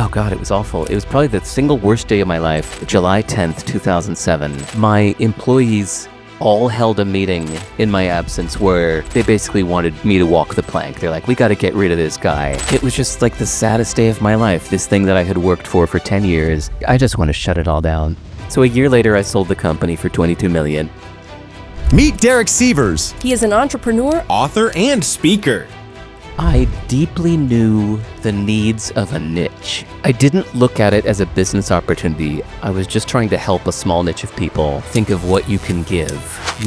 Oh God, it was awful. It was probably the single worst day of my life, July 10th, 2007. My employees all held a meeting in my absence where they basically wanted me to walk the plank. They're like, we got to get rid of this guy. It was just like the saddest day of my life. This thing that I had worked for 10 years. I just want to shut it all down. So a year later, I sold the company for $22 million. Meet Derek Sivers. He is an entrepreneur, Author and speaker. I deeply knew the needs of a niche. I didn't look at it as a business opportunity. I was just trying to help a small niche of people think of what you can give,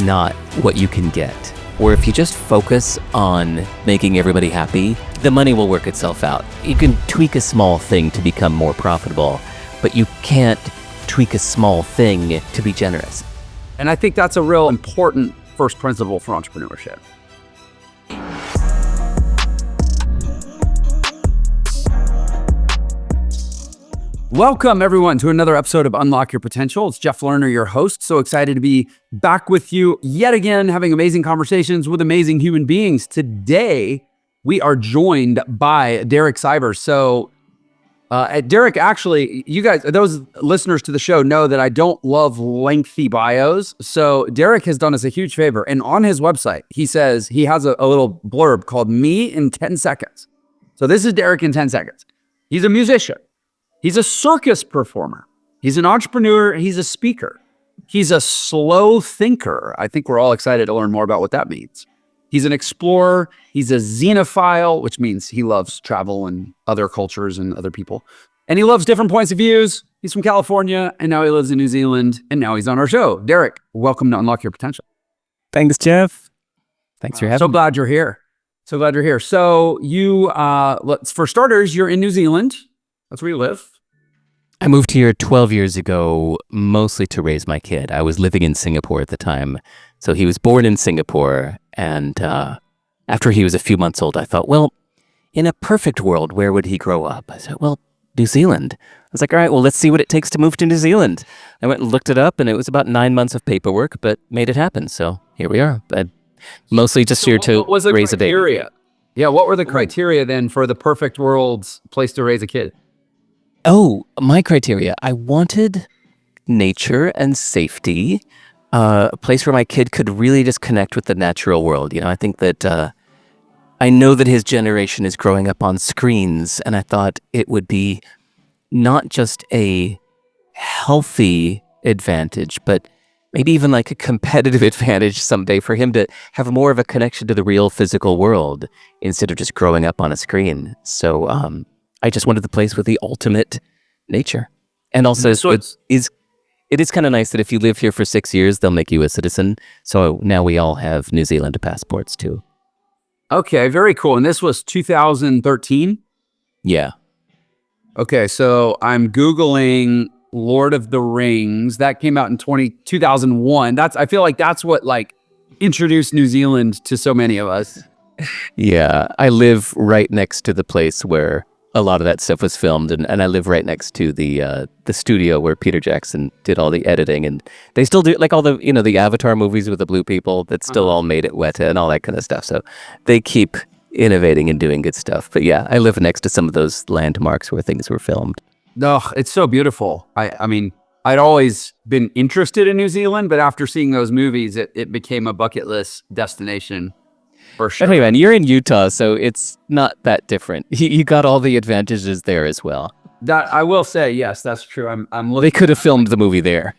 not what you can get. Or if you just focus on making everybody happy, the money will work itself out. You can tweak a small thing to become more profitable, but you can't tweak a small thing to be generous. And I think that's a real important first principle for entrepreneurship. Welcome, everyone, to another episode of Unlock Your Potential. It's Jeff Lerner, your host. So excited to be back with you yet again, having amazing conversations with amazing human beings. Today, we are joined by Derek Sivers. So, Derek, actually, you guys, those listeners to the show know that I don't love lengthy bios. So Derek has done us a huge favor. And on his website, he says he has a little blurb called Me in 10 Seconds. So this is Derek in 10 seconds. He's a musician. He's a circus performer. He's an entrepreneur. He's a speaker. He's a slow thinker. I think we're all excited to learn more about what that means. He's an explorer. He's a xenophile, which means he loves travel and other cultures and other people. And he loves different points of views. He's from California, and now he lives in New Zealand, and now he's on our show. Derek, welcome to Unlock Your Potential. Thanks, Jeff. Thanks for having me. So glad you're here. So glad you're here. So you, for starters, you're in New Zealand. That's where you live. I moved here 12 years ago, mostly to raise my kid. I was living in Singapore at the time. So he was born in Singapore. And after he was a few months old, I thought, well, in a perfect world, where would he grow up? I said, well, New Zealand. I was like, all right, well, let's see what it takes to move to New Zealand. I went and looked it up, and it was about 9 months of paperwork, but made it happen. So here we are. But mostly just here to raise a baby. Yeah, what were the criteria then for the perfect world's place to raise a kid? Oh, my criteria. I wanted nature and safety, a place where my kid could really just connect with the natural world. You know, I think that I know that his generation is growing up on screens, and I thought it would be not just a healthy advantage, but maybe even like a competitive advantage someday for him to have more of a connection to the real physical world instead of just growing up on a screen. So, I just wanted the place with the ultimate nature. And also, it is kind of nice that if you live here for 6 years, they'll make you a citizen. So now we all have New Zealand passports too. Okay, very cool. And this was 2013? Yeah. Okay, so I'm Googling Lord of the Rings. That came out in 2001. I feel like that's what introduced New Zealand to so many of us. Yeah, I live right next to the place where a lot of that stuff was filmed, and I live right next to the studio where Peter Jackson did all the editing, and they still do like all the the Avatar movies with the blue people that still all made it Weta and all that kind of stuff. So they keep innovating and doing good stuff. But yeah, I live next to some of those landmarks where things were filmed. No, it's so beautiful. I mean, I'd always been interested in New Zealand, but after seeing those movies, it became a bucket list destination. For sure. Anyway, man, you're in Utah, so it's not that different. You got all the advantages there as well. That I will say, yes, that's true. I'm looking. They could have filmed the movie there.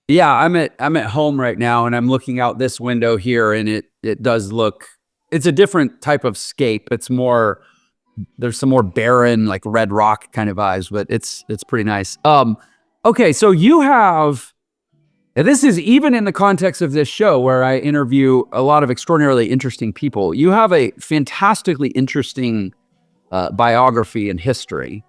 Yeah, I'm at home right now, and I'm looking out this window here, and it does look. It's a different type of scape. It's more. There's some more barren, like red rock kind of vibes, but it's pretty nice. Okay, so you have. And this is even in the context of this show where I interview a lot of extraordinarily interesting people. You have a fantastically interesting biography and history,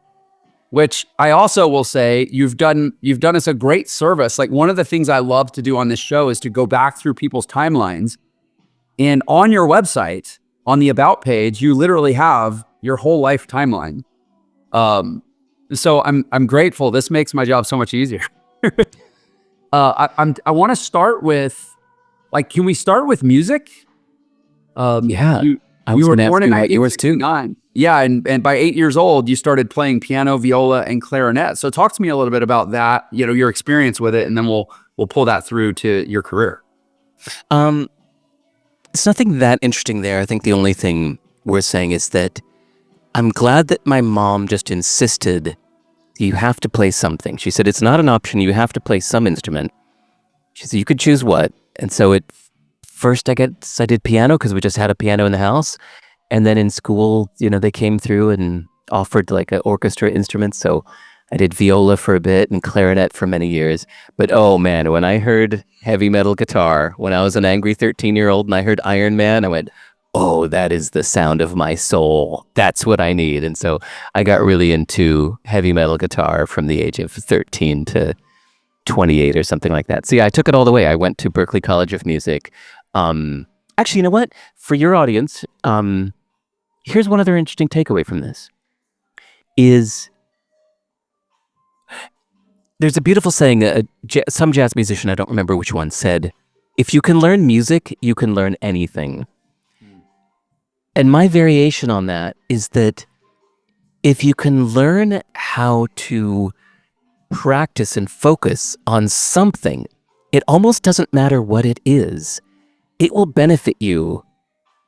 which I also will say you've done us a great service. Like one of the things I love to do on this show is to go back through people's timelines. And on your website, on the About page, you literally have your whole life timeline. So I'm grateful. This makes my job so much easier. I want to start with, can we start with music? Yeah, you were born in 1969. Yeah, and by 8 years old, you started playing piano, viola, and clarinet. So talk to me a little bit about that, your experience with it, and then we'll pull that through to your career. Um, it's nothing that interesting there. I think the only thing worth saying is that I'm glad that my mom just insisted you have to play something. She said, it's not an option. You have to play some instrument. She said, you could choose what. And so first I guess I did piano because we just had a piano in the house. And then in school, they came through and offered like an orchestra instrument. So I did viola for a bit and clarinet for many years. But oh man, when I heard heavy metal guitar, when I was an angry 13-year-old and I heard Iron Man, I went, oh, that is the sound of my soul. That's what I need. And so I got really into heavy metal guitar from the age of 13 to 28 or something like that. So yeah, I took it all the way. I went to Berklee College of Music. Actually, you know what? For your audience, here's one other interesting takeaway from this is there's a beautiful saying, some jazz musician, I don't remember which one, said, if you can learn music, you can learn anything. And my variation on that is that if you can learn how to practice and focus on something, it almost doesn't matter what it is. It will benefit you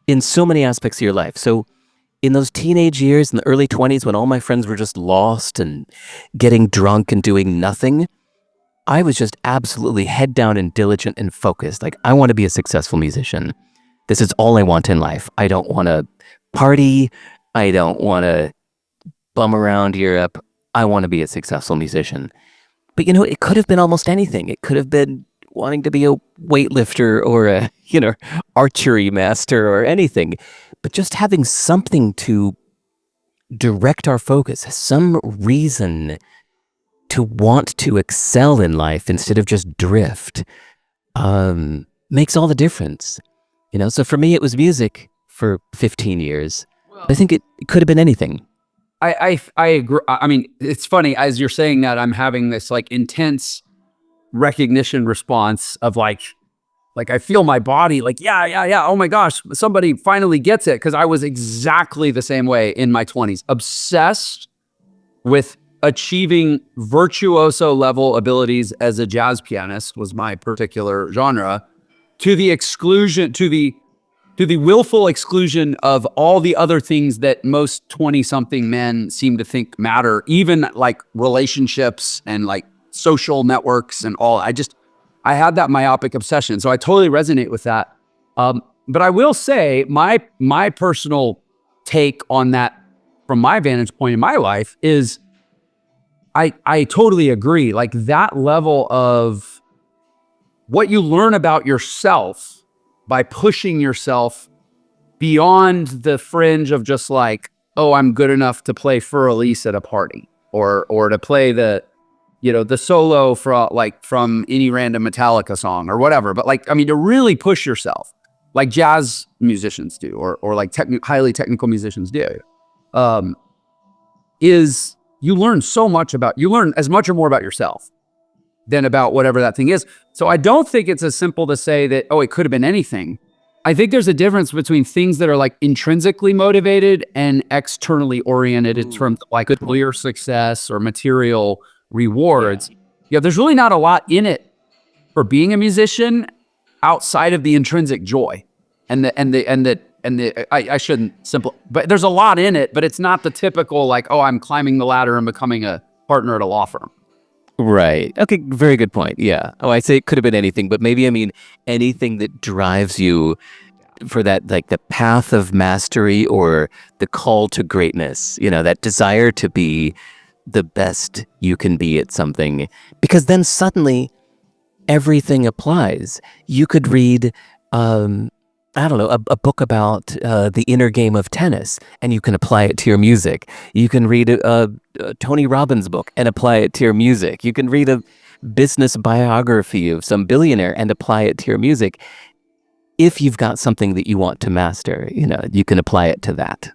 in so many aspects of your life. So in those teenage years, in the early 20s, when all my friends were just lost and getting drunk and doing nothing, I was just absolutely head down and diligent and focused. Like, I want to be a successful musician. This is all I want in life. I don't want to party. I don't want to bum around Europe. I want to be a successful musician. But, it could have been almost anything. It could have been wanting to be a weightlifter or a, archery master or anything. But just having something to direct our focus, some reason to want to excel in life instead of just drift, makes all the difference. So for me, it was music for 15 years. I think it could have been anything. I agree. I mean, it's funny as you're saying that, I'm having this like intense recognition response of like I feel my body like, yeah. Oh my gosh, somebody finally gets it. Cause I was exactly the same way in my 20s, obsessed with achieving virtuoso level abilities as a jazz pianist was my particular genre, to the exclusion, to the willful exclusion of all the other things that most 20-something men seem to think matter, even like relationships and like social networks and all. I had that myopic obsession. So I totally resonate with that. But I will say my personal take on that from my vantage point in my life is I totally agree. Like that level of what you learn about yourself by pushing yourself beyond the fringe of just like, oh, I'm good enough to play Fur Elise at a party or to play the solo from any random Metallica song or whatever. But like, I mean, to really push yourself like jazz musicians do, or like highly technical musicians do, is you learn you learn as much or more about yourself than about whatever that thing is. So I don't think it's as simple to say that, oh, it could have been anything. I think there's a difference between things that are like intrinsically motivated and externally oriented in terms of like career success or material rewards. Yeah, there's really not a lot in it for being a musician outside of the intrinsic joy I shouldn't but there's a lot in it, but it's not the typical like, oh, I'm climbing the ladder and becoming a partner at a law firm. Right. Okay. Very good point. Yeah. Oh, I say it could have been anything, but maybe I mean anything that drives you for that, like the path of mastery or the call to greatness, that desire to be the best you can be at something, because then suddenly everything applies. You could read, I don't know, a book about the inner game of tennis, and you can apply it to your music. You can read a Tony Robbins book and apply it to your music. You can read a business biography of some billionaire and apply it to your music. If you've got something that you want to master, you can apply it to that.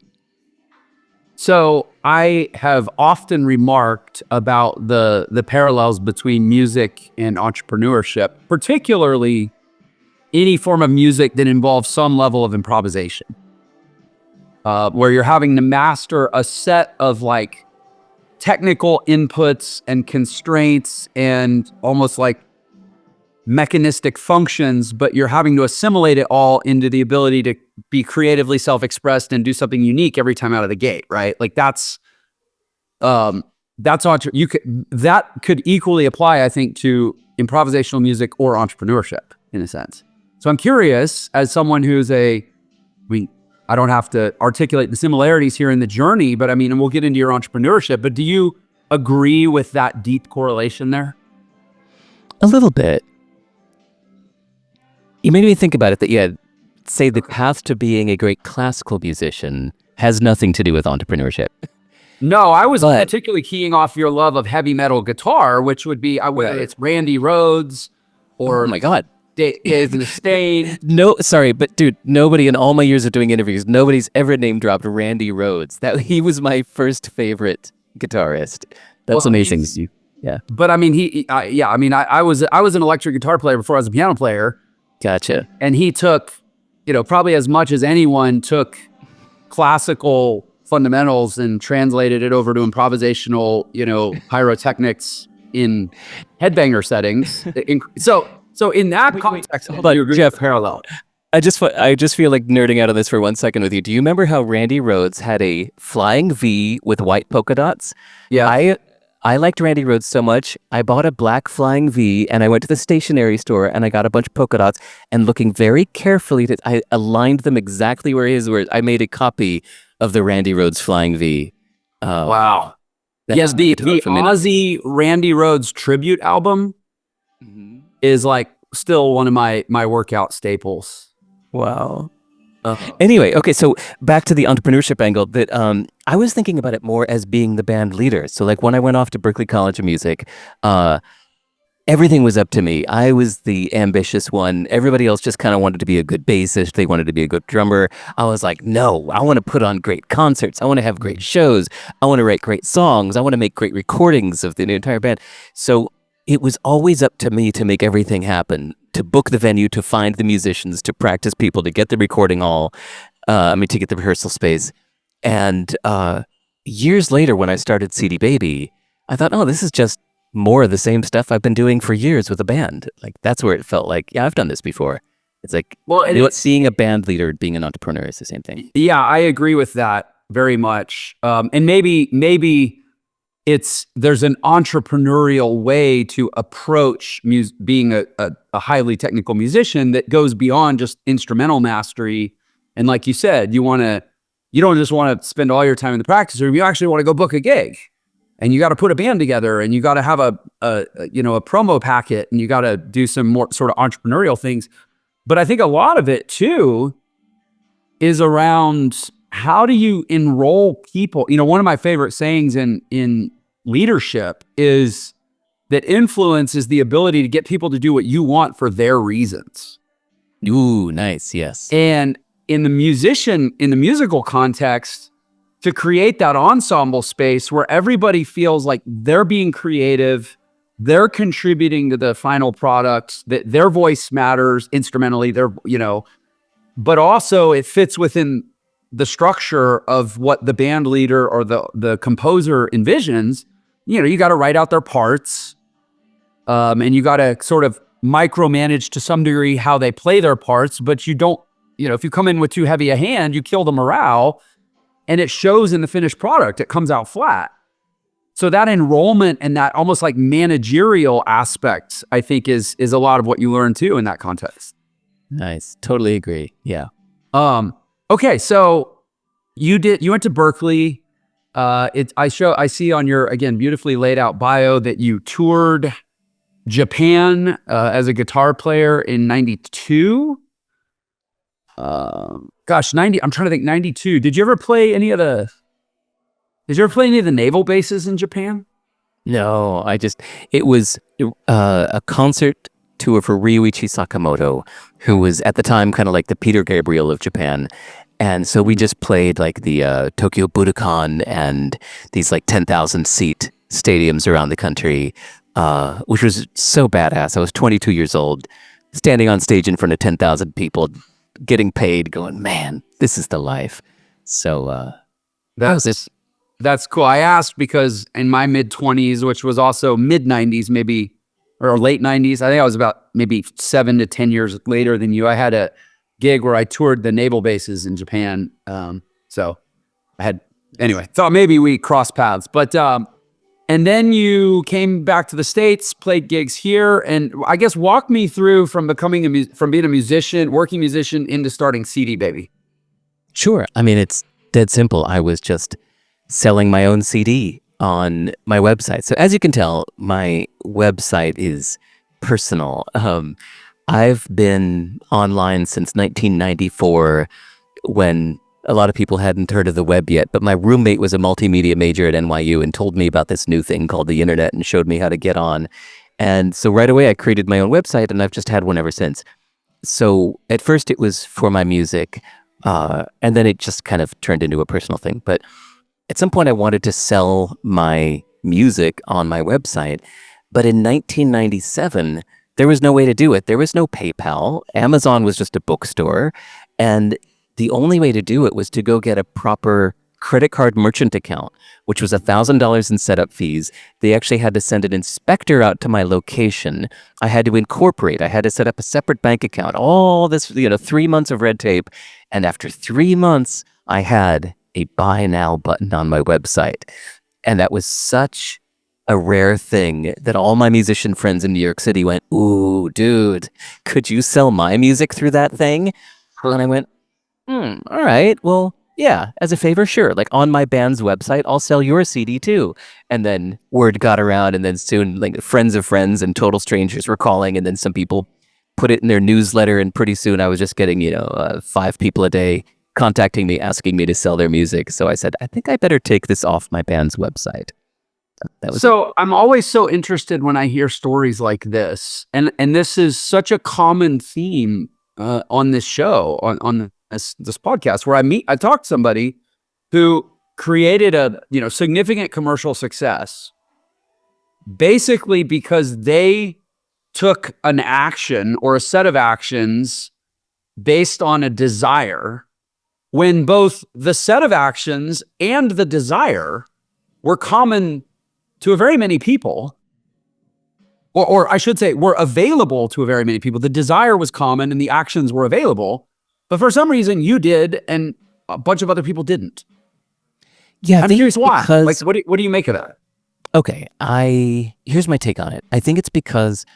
So I have often remarked about the parallels between music and entrepreneurship, particularly any form of music that involves some level of improvisation. where you're having to master a set of like technical inputs and constraints and almost like mechanistic functions, but you're having to assimilate it all into the ability to be creatively self-expressed and do something unique every time out of the gate, right? Like that could equally apply, I think, to improvisational music or entrepreneurship in a sense. So I'm curious, as someone who's I don't have to articulate the similarities here in the journey, but I mean, and we'll get into your entrepreneurship, but do you agree with that deep correlation there? A little bit. You made me think about it that, yeah, say the path to being a great classical musician has nothing to do with entrepreneurship. No, I was particularly keying off your love of heavy metal guitar, which would be, it's Randy Rhoads or... Oh my God. Dave Mustaine. No, sorry, but dude, nobody in all my years of doing interviews, nobody's ever name dropped Randy Rhoads. He was my first favorite guitarist. That's amazing. Yeah. But I mean, I was an electric guitar player before I was a piano player. Gotcha. And he took, probably as much as anyone took classical fundamentals and translated it over to improvisational, pyrotechnics in headbanger settings. So in that context, but Jeff, parallel. I just feel like nerding out on this for 1 second with you. Do you remember how Randy Rhoads had a flying V with white polka dots? Yeah. I liked Randy Rhoads so much, I bought a black flying V and I went to the stationery store and I got a bunch of polka dots, and looking very carefully, I aligned them exactly where his were. I made a copy of the Randy Rhoads flying V. Wow. Yes, the Ozzy Randy Rhoads tribute album is like still one of my workout staples. Wow. Anyway, okay, so back to the entrepreneurship angle, that I was thinking about it more as being the band leader. So like when I went off to Berklee College of Music, everything was up to me. I was the ambitious one. Everybody else just kind of wanted to be a good bassist. They wanted to be a good drummer. I was like, no, I want to put on great concerts. I want to have great shows. I want to write great songs. I want to make great recordings of the entire band. So it was always up to me to make everything happen, to book the venue, to find the musicians, to practice people, to get the recording hall, to get the rehearsal space. And years later, when I started CD Baby, I thought, oh, this is just more of the same stuff I've been doing for years with a band. Like, that's where it felt like, yeah, I've done this before. It's like, seeing a band leader, being an entrepreneur is the same thing. Yeah, I agree with that very much. And maybe there's an entrepreneurial way to approach being a highly technical musician that goes beyond just instrumental mastery. And like you said, you don't just want to spend all your time in the practice room. You actually want to go book a gig, and you got to put a band together, and you got to have a promo packet, and you got to do some more sort of entrepreneurial things. But I think a lot of it too is around, how do you enroll people? One of my favorite sayings in leadership is that influence is the ability to get people to do what you want for their reasons. Ooh, nice. Yes. And in the musical context, to create that ensemble space where everybody feels like they're being creative, they're contributing to the final product, that their voice matters instrumentally, but also it fits within the structure of what the band leader or the composer envisions. You got to write out their parts, and you got to sort of micromanage to some degree how they play their parts, but you don't, if you come in with too heavy a hand, you kill the morale, and it shows in the finished product. It comes out flat. So that enrollment and that almost like managerial aspect, I think is a lot of what you learn too in that context. Nice. Totally agree. Yeah. Okay, so you went to Berklee. I see on your, again, beautifully laid out bio that you toured Japan as a guitar player in 92. I'm trying to think, 92. Did you ever play any of the naval bases in Japan? No, it was a concert tour for Ryuichi Sakamoto, who was at the time kind of like the Peter Gabriel of Japan. And so we just played like the Tokyo Budokan and these like 10,000 seat stadiums around the country, which was so badass. I was 22 years old, standing on stage in front of 10,000 people, getting paid, going, man, this is the life. So that was it. That's cool. I asked because in my mid-20s, which was also mid-90s maybe, or late 90s, I think I was about maybe 7 to 10 years later than you. I had a gig where I toured the naval bases in Japan. So I had, anyway, thought maybe we crossed paths. But, and then you came back to the States, played gigs here, and I guess walk me through from becoming from being a musician, working musician, into starting CD Baby. Sure. I mean, it's dead simple. I was just selling my own CD on my website. So as you can tell, my website is personal. I've been online since 1994 when a lot of people hadn't heard of the web yet, but my roommate was a multimedia major at NYU and told me about this new thing called the internet and showed me how to get on. And so right away I created my own website, and I've just had one ever since. So at first it was for my music, and then it just kind of turned into a personal thing. But at some point I wanted to sell my music on my website, but in 1997, there was no way to do it. There was no PayPal. Amazon was just a bookstore. And the only way to do it was to go get a proper credit card merchant account, which was $1,000 in setup fees. They actually had to send an inspector out to my location. I had to incorporate. I had to set up a separate bank account. All this, 3 months of red tape. And after 3 months, I had a buy now button on my website. And that was such a rare thing that all my musician friends in New York City went, "Ooh, dude, could you sell my music through that thing?" And I went, all right, well, yeah, as a favor, sure. Like on my band's website, I'll sell your CD too. And then word got around, and then soon like friends of friends and total strangers were calling, and then some people put it in their newsletter, and pretty soon I was just getting, 5 people a day contacting me, asking me to sell their music. So I said, I think I better take this off my band's website. So I'm always so interested when I hear stories like this, and this is such a common theme on this show, on this podcast, where I talk to somebody who created a significant commercial success, basically because they took an action or a set of actions based on a desire, when both the set of actions and the desire were common to a very many people, or I should say were available to a very many people. The desire was common and the actions were available, but for some reason you did and a bunch of other people didn't. Yeah, I'm curious why. Like, what do you make of that? Okay, here's my take on it. I think it's because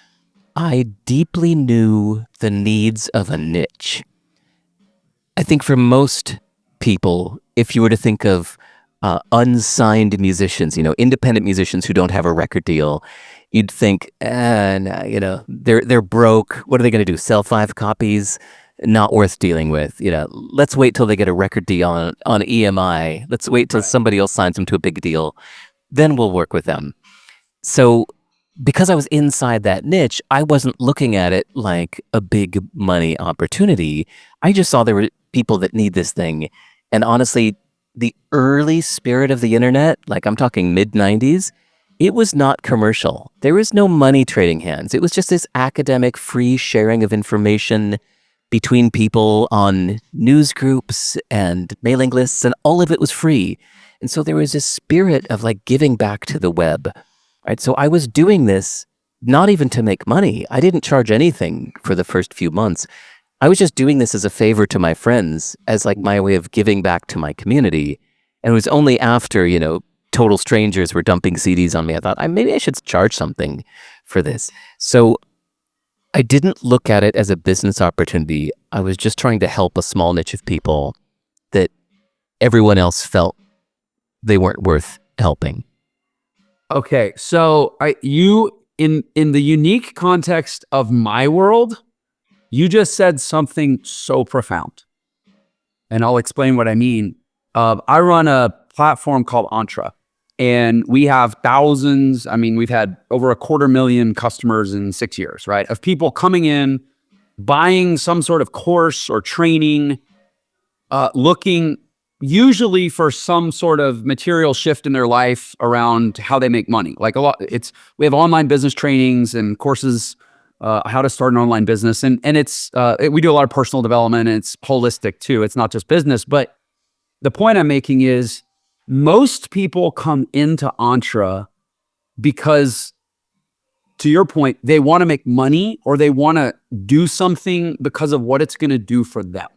I deeply knew the needs of a niche. I think for most people, if you were to think of unsigned musicians, independent musicians who don't have a record deal, you'd think, they're broke. What are they going to do? Sell 5 copies? Not worth dealing with. Let's wait till they get a record deal on EMI. Let's wait till somebody else signs them to a big deal. Then we'll work with them. So because I was inside that niche, I wasn't looking at it like a big money opportunity. I just saw there were people that need this thing. And honestly, the early spirit of the internet, like I'm talking mid-90s, it was not commercial. There was no money trading hands. It was just this academic free sharing of information between people on news groups and mailing lists, and all of it was free. And so there was this spirit of like giving back to the web. Right? So I was doing this not even to make money. I didn't charge anything for the first few months. I was just doing this as a favor to my friends, as like my way of giving back to my community. And it was only after, total strangers were dumping CDs on me, I thought, maybe I should charge something for this. So I didn't look at it as a business opportunity. I was just trying to help a small niche of people that everyone else felt they weren't worth helping. Okay, so in the unique context of my world, you just said something so profound, and I'll explain what I mean. I run a platform called Entra, and we have thousands. I mean, we've had over 250,000 customers in 6 years, right? Of people coming in, buying some sort of course or training, looking usually for some sort of material shift in their life around how they make money. Like we have online business trainings and courses, how to start an online business. And we do a lot of personal development, and it's holistic too. It's not just business, but the point I'm making is most people come into Entre because, to your point, they want to make money or they want to do something because of what it's going to do for them.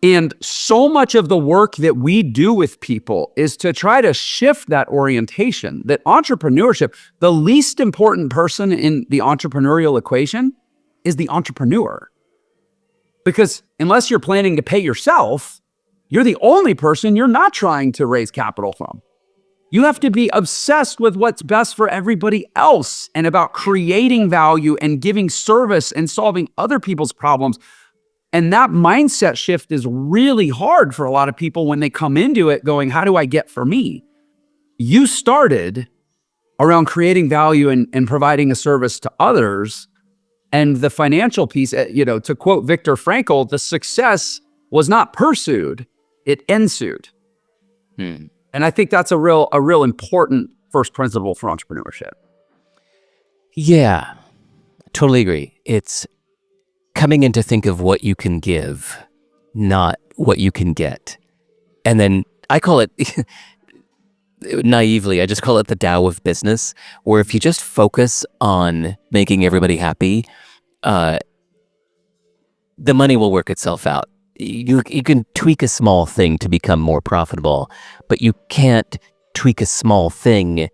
And so much of the work that we do with people is to try to shift that orientation, that entrepreneurship, the least important person in the entrepreneurial equation is the entrepreneur. Because unless you're planning to pay yourself, you're the only person you're not trying to raise capital from. You have to be obsessed with what's best for everybody else and about creating value and giving service and solving other people's problems. And that mindset shift is really hard for a lot of people when they come into it going, how do I get for me? You started around creating value and providing a service to others. And the financial piece, to quote Viktor Frankl, the success was not pursued, it ensued. And I think that's a real important first principle for entrepreneurship. Yeah, totally agree. It's coming in to think of what you can give, not what you can get. And then I call it, naively, I just call it the Tao of business, where if you just focus on making everybody happy, the money will work itself out. You can tweak a small thing to become more profitable, but you can't tweak a small thing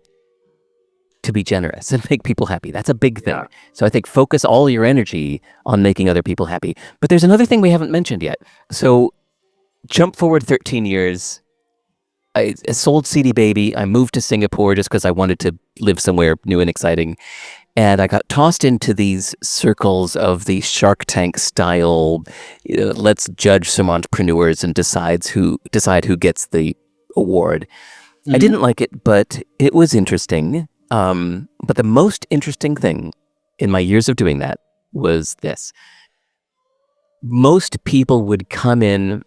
to be generous and make people happy. That's a big thing. Yeah. So I think focus all your energy on making other people happy. But there's another thing we haven't mentioned yet. So jump forward 13 years. I sold CD Baby. I moved to Singapore just because I wanted to live somewhere new and exciting. And I got tossed into these circles of the Shark Tank style, let's judge some entrepreneurs and decide who gets the award. Mm-hmm. I didn't like it, but it was interesting. But the most interesting thing in my years of doing that was this. Most people would come in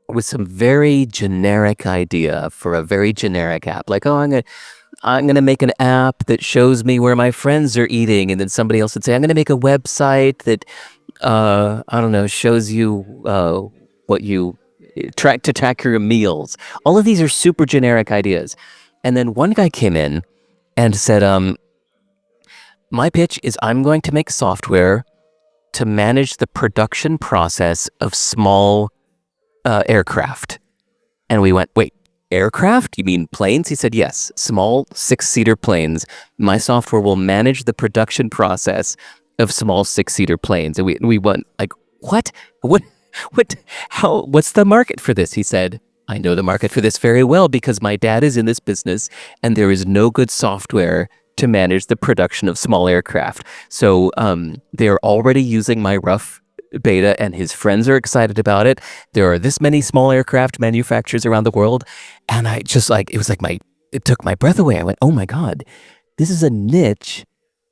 with some very generic idea for a very generic app. Like, oh, I'm gonna make an app that shows me where my friends are eating. And then somebody else would say, I'm gonna make a website that, shows you what you track your meals. All of these are super generic ideas. And then one guy came in and said, my pitch is I'm going to make software to manage the production process of small aircraft. And we went, wait, aircraft? You mean planes? He said, yes, small 6-seater planes. My software will manage the production process of small 6-seater planes. And we went like, what? What's the market for this? He said, I know the market for this very well because my dad is in this business and there is no good software to manage the production of small aircraft. So they're already using my rough beta and his friends are excited about it. There are this many small aircraft manufacturers around the world. And I just it took my breath away. I went, oh my God, this is a niche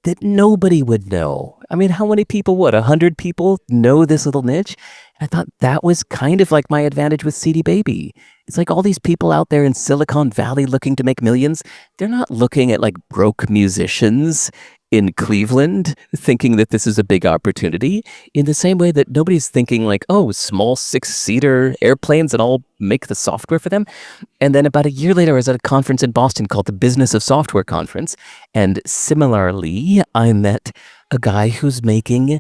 that nobody would know. I mean, how many people would? 100 people know this little niche? I thought that was kind of like my advantage with CD Baby. It's like all these people out there in Silicon Valley looking to make millions. They're not looking at like broke musicians in Cleveland thinking that this is a big opportunity in the same way that nobody's thinking like, oh, small 6-seater airplanes and I'll make the software for them. And then about a year later, I was at a conference in Boston called the Business of Software Conference. And similarly, I met a guy who's making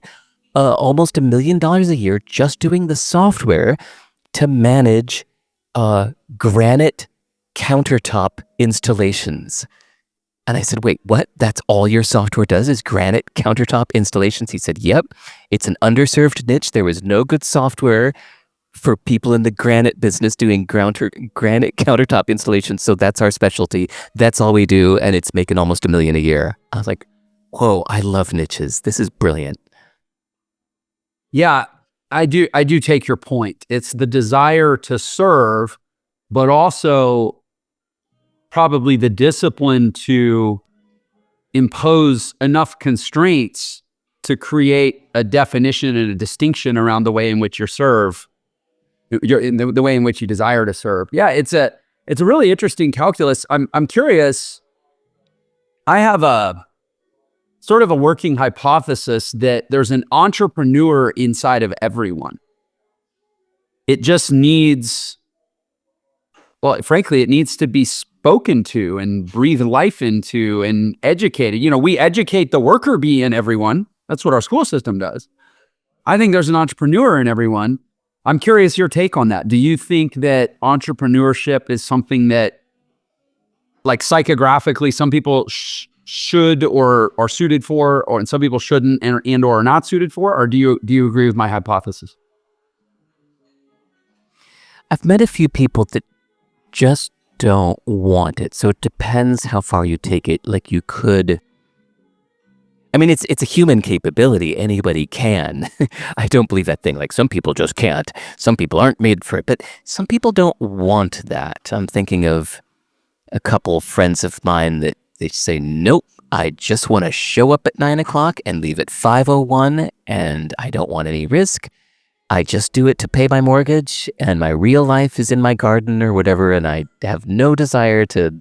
almost $1 million a year just doing the software to manage granite countertop installations. And I said, wait, what? That's all your software does is granite countertop installations? He said, yep, it's an underserved niche. There was no good software for people in the granite business doing granite countertop installations. So that's our specialty. That's all we do. And it's making almost $1 million a year. I was like, whoa, I love niches. This is brilliant. Yeah, I do take your point. It's the desire to serve, but also probably the discipline to impose enough constraints to create a definition and a distinction around the way in which you serve, the way in which you desire to serve. Yeah, it's a really interesting calculus. I'm curious. I have a sort of a working hypothesis that there's an entrepreneur inside of everyone. it just needs, well, frankly, it needs to be spoken to and breathe life into and educated. We educate the worker bee in everyone. That's what our school system does. I think there's an entrepreneur in everyone. I'm curious your take on that. Do you think that entrepreneurship is something that, like, psychographically, some people should or are suited for, and some people shouldn't and or are not suited for? Or do you agree with my hypothesis? I've met a few people that just don't want it. So it depends how far you take it. Like, you could, I mean, it's a human capability. Anybody can. I don't believe that thing. Like, some people just can't. Some people aren't made for it, but some people don't want that. I'm thinking of a couple friends of mine that they say, nope, I just want to show up at 9 o'clock and leave at 5:01, and I don't want any risk. I just do it to pay my mortgage, and my real life is in my garden or whatever, and I have no desire to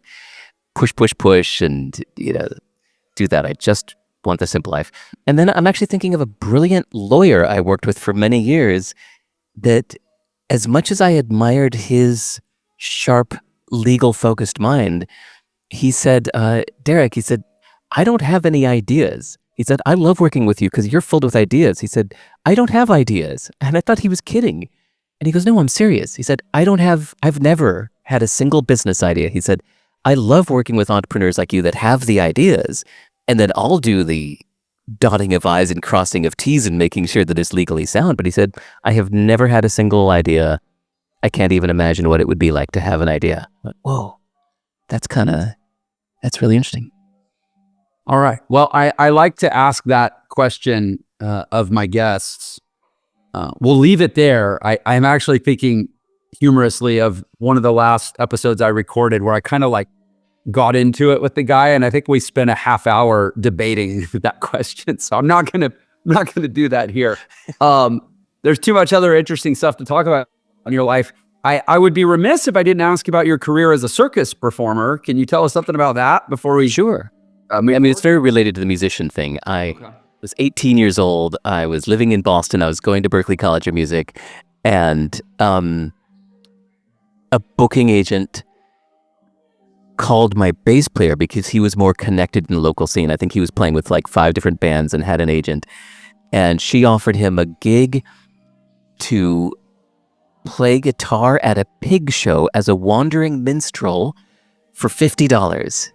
push, and, do that. I just want the simple life. And then I'm actually thinking of a brilliant lawyer I worked with for many years that, as much as I admired his sharp, legal-focused mind, he said, Derek, he said, I don't have any ideas. He said, I love working with you because you're filled with ideas. He said, I don't have ideas. And I thought he was kidding. And he goes, no, I'm serious. He said, I've never had a single business idea. He said, I love working with entrepreneurs like you that have the ideas, and then I'll do the dotting of I's and crossing of T's and making sure that it's legally sound. But he said, I have never had a single idea. I can't even imagine what it would be like to have an idea. But, whoa, that's really interesting. All right. Well, I like to ask that question of my guests. We'll leave it there. I'm actually thinking humorously of one of the last episodes I recorded where I kind of like got into it with the guy, and I think we spent a half hour debating that question. So I'm not gonna do that here. There's too much other interesting stuff to talk about in your life. I would be remiss if I didn't ask about your career as a circus performer. Can you tell us something about that before we? Sure. I mean, it's very related to the musician thing. I was 18 years old. I was living in Boston. I was going to Berklee College of Music, and a booking agent called my bass player because he was more connected in the local scene. I think he was playing with like 5 different bands and had an agent. And she offered him a gig to play guitar at a pig show as a wandering minstrel for $50.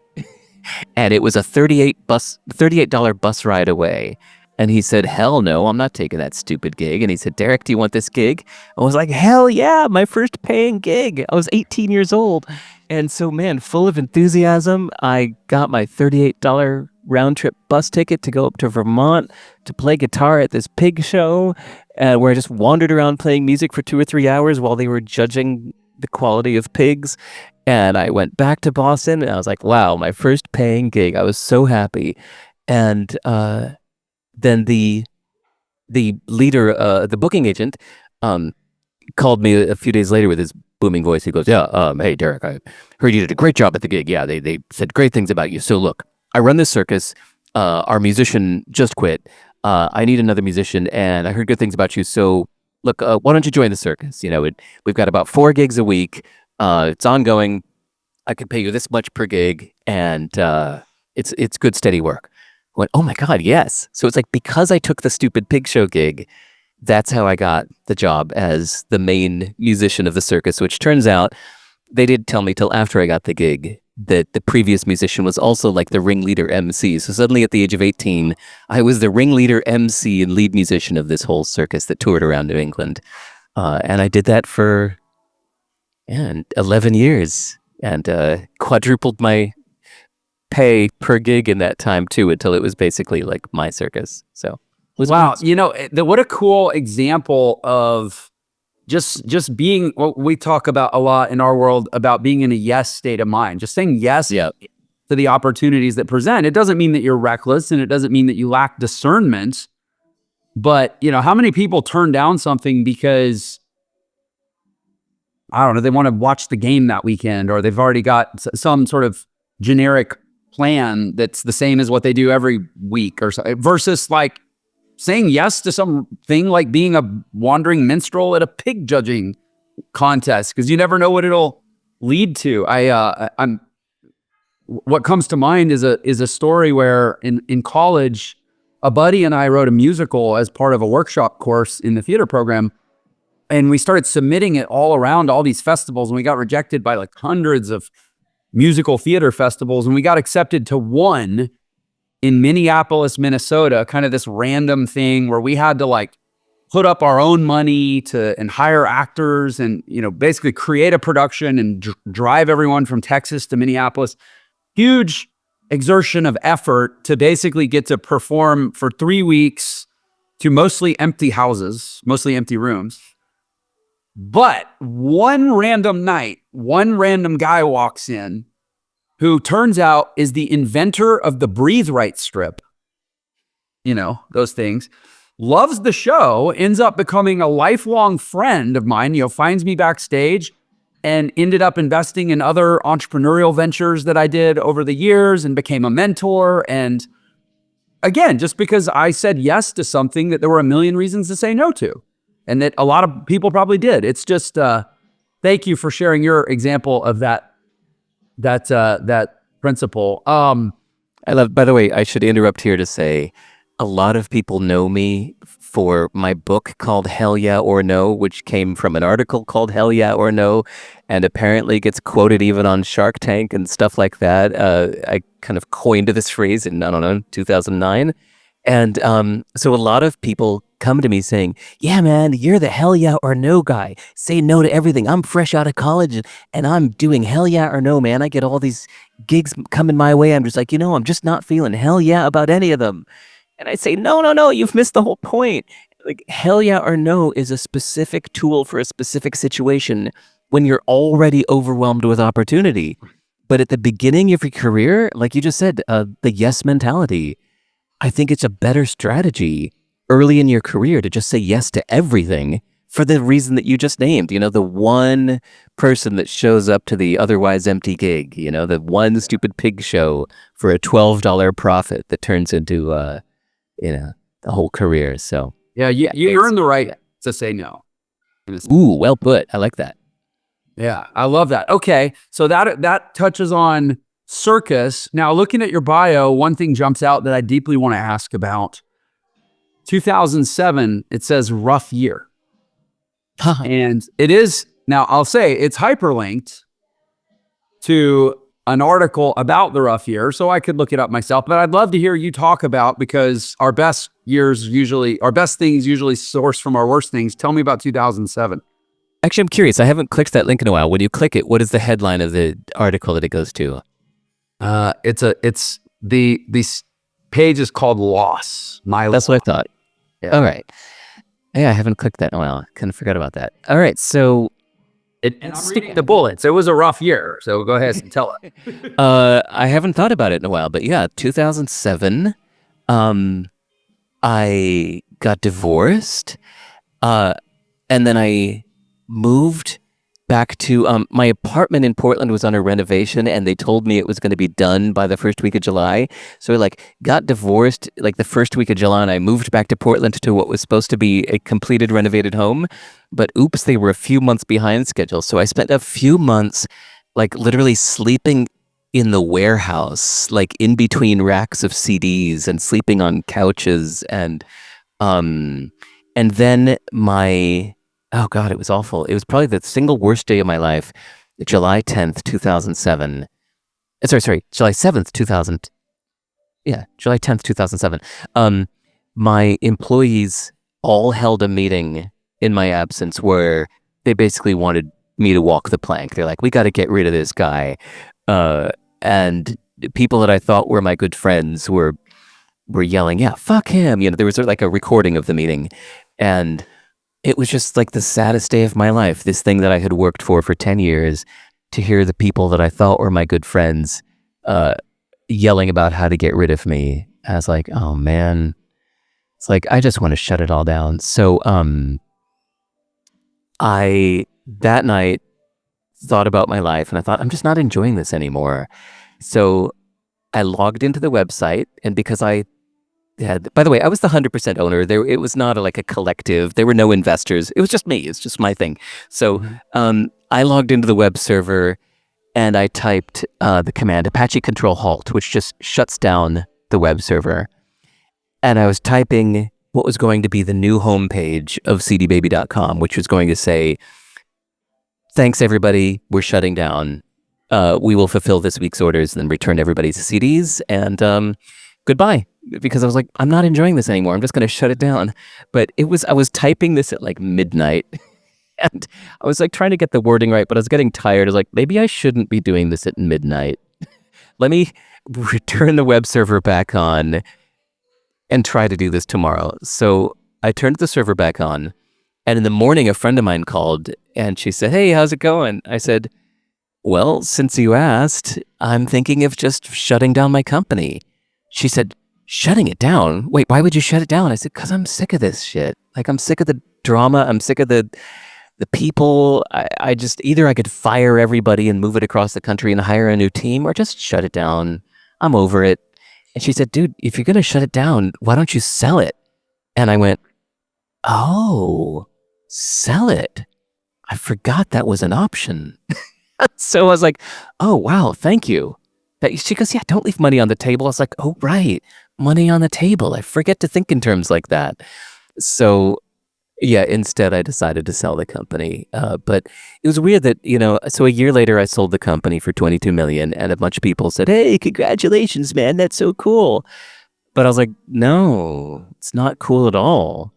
And it was a $38 bus ride away. And he said, hell no, I'm not taking that stupid gig. And he said, Derek, do you want this gig? I was like, hell yeah, my first paying gig. I was 18 years old. And so, man, full of enthusiasm, I got my $38 round trip bus ticket to go up to Vermont to play guitar at this pig show, where I just wandered around playing music for 2 or 3 hours while they were judging the quality of pigs. And I went back to Boston, and I was like, wow, my first paying gig. I was so happy. And then the leader, the booking agent, called me a few days later with his booming voice. He goes, yeah, hey, Derek, I heard you did a great job at the gig. Yeah, they said great things about you. So look, I run this circus. Our musician just quit. I need another musician, and I heard good things about you. So look, why don't you join the circus? We've got about 4 gigs a week. It's ongoing. I could pay you this much per gig, and it's good, steady work. I went, oh my God, yes. So it's like, because I took the stupid pig show gig, that's how I got the job as the main musician of the circus, which turns out they didn't tell me till after I got the gig that the previous musician was also like the ringleader MC. So suddenly at the age of 18, I was the ringleader MC and lead musician of this whole circus that toured around New England. And I did that for 11 years and quadrupled my pay per gig in that time too, until it was basically like my circus. So it was wow, what a cool example of just being what we talk about a lot in our world about being in a yes state of mind, just saying yes to the opportunities that present. It doesn't mean that you're reckless, and it doesn't mean that you lack discernment, but how many people turn down something because, I don't know, they want to watch the game that weekend, or they've already got some sort of generic plan that's the same as what they do every week or so, versus saying yes to something like being a wandering minstrel at a pig judging contest because you never know what it'll lead to. What comes to mind is a story where in college, a buddy and I wrote a musical as part of a workshop course in the theater program. And we started submitting it all around all these festivals, and we got rejected by like hundreds of musical theater festivals. And we got accepted to one in Minneapolis, Minnesota, kind of this random thing where we had to like put up our own money and hire actors and, basically create a production and drive everyone from Texas to Minneapolis. Huge exertion of effort to basically get to perform for 3 weeks to mostly empty houses, mostly empty rooms. But one random night, one random guy walks in who turns out is the inventor of the Breathe Right strip. Those things. Loves the show, ends up becoming a lifelong friend of mine, finds me backstage and ended up investing in other entrepreneurial ventures that I did over the years and became a mentor. And again, just because I said yes to something that there were a million reasons to say no to. And that a lot of people probably did. It's just, thank you for sharing your example of that principle. I love, by the way, I should interrupt here to say, a lot of people know me for my book called Hell Yeah or No, which came from an article called Hell Yeah or No, and apparently gets quoted even on Shark Tank and stuff like that. I kind of coined this phrase in, 2009. And so a lot of people come to me saying, yeah, man, you're the hell yeah or no guy. Say no to everything. I'm fresh out of college and I'm doing hell yeah or no, man. I get all these gigs coming my way. I'm just like, I'm just not feeling hell yeah about any of them. And I say, no, you've missed the whole point. Like, hell yeah or no is a specific tool for a specific situation when you're already overwhelmed with opportunity. But at the beginning of your career, like you just said, the yes mentality, I think it's a better strategy early in your career to just say yes to everything for the reason that you just named. The one person that shows up to the otherwise empty gig, the one stupid pig show for a $12 profit that turns into, the whole career. So yeah, you earn the right to say no. Ooh, well put. I like that. Yeah, I love that. Okay, so that touches on circus. Now, looking at your bio, one thing jumps out that I deeply want to ask about. 2007, it says rough year. And it is, now I'll say it's hyperlinked to an article about the rough year, so I could look it up myself, but I'd love to hear you talk about, because our best things usually source from our worst things. Tell me about 2007. Actually, I'm curious. I haven't clicked that link in a while. When you click it, what is the headline of the article that it goes to? The page is called Loss. That's what I thought. Yeah. All right. Yeah, I haven't clicked that in a while. Kind of forgot about that. All right. So stick the bullets. It was a rough year. So go ahead and tell it. I haven't thought about it in a while, but yeah, 2007, I got divorced. And then I moved back to my apartment in Portland was under renovation, and they told me it was going to be done by the first week of July. So I got divorced the first week of July, and I moved back to Portland to what was supposed to be a completed renovated home. But oops, they were a few months behind schedule. So I spent a few months literally sleeping in the warehouse, in between racks of CDs, and sleeping on couches, and then oh God, it was awful. It was probably the single worst day of my life. July 10th, 2007. Sorry, July 7th, 2000. Yeah, July 10th, 2007. My employees all held a meeting in my absence where they basically wanted me to walk the plank. They're like, we got to get rid of this guy. And people that I thought were my good friends were yelling, yeah, fuck him. There was a recording of the meeting. And it was just the saddest day of my life. This thing that I had worked for 10 years, to hear the people that I thought were my good friends yelling about how to get rid of me. I was like, oh man. It's I just want to shut it all down. So I, that night, thought about my life, and I thought, I'm just not enjoying this anymore. So I logged into the website, and because I Yeah. By the way, I was the 100% owner. It was not like a collective. There were no investors. It was just me. It's just my thing. So I logged into the web server and I typed the command Apache control halt, which just shuts down the web server. And I was typing what was going to be the new homepage of cdbaby.com, which was going to say, thanks everybody, we're shutting down. We will fulfill this week's orders and then return everybody's CDs and goodbye. Because I was like, I'm not enjoying this anymore. I'm just going to shut it down. But I was typing this at like midnight and I was like trying to get the wording right, but I was getting tired. I was like, maybe I shouldn't be doing this at midnight. Let me return the web server back on and try to do this tomorrow. So I turned the server back on, and in the morning, a friend of mine called and she said, hey, how's it going? I said, well, since you asked, I'm thinking of just shutting down my company. She said, shutting it down? Wait, why would you shut it down? I said, because I'm sick of this shit. Like, I'm sick of the drama. I'm sick of the people. I just, either I could fire everybody and move it across the country and hire a new team, or just shut it down. I'm over it. And she said, dude, if you're going to shut it down, why don't you sell it? And I went, oh, sell it. I forgot that was an option. So I was like, oh, wow, thank you. She goes, yeah, don't leave money on the table. I was like, oh, right, money on the table. I forget to think in terms like that. So yeah, instead I decided to sell the company. But it was weird that, so a year later I sold the company for $22 million and a bunch of people said, hey, congratulations, man. That's so cool. But I was like, no, it's not cool at all.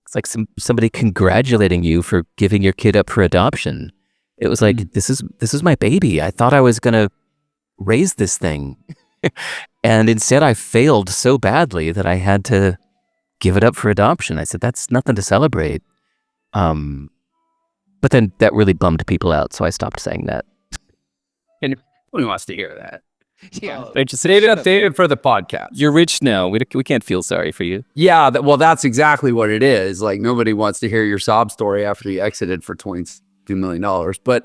It's like somebody congratulating you for giving your kid up for adoption. It was like, this is my baby. I thought I was going to raise this thing. And instead I failed so badly that I had to give it up for adoption. I said, that's nothing to celebrate. But then that really bummed people out, so I stopped saying that. And nobody wants to hear that. Yeah. They just save it updated for the podcast. You're rich now. We can't feel sorry for you. Yeah, well, that's exactly what it is. Like, nobody wants to hear your sob story after you exited for $22 million. But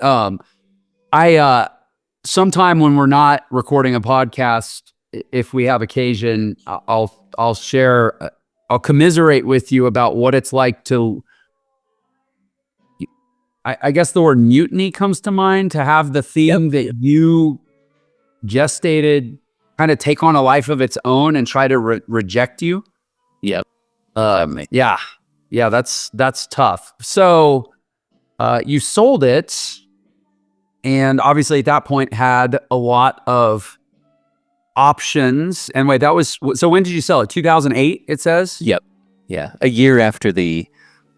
I sometime when we're not recording a podcast, if we have occasion, I'll share. I'll commiserate with you about what it's like to. I guess the word mutiny comes to mind, to have the theme that you gestated kind of take on a life of its own and try to reject you. Yep. Yeah, that's tough. So you sold it, and obviously at that point had a lot of options. And wait, so when did you sell it? 2008, it says? Yep. Yeah. A year after the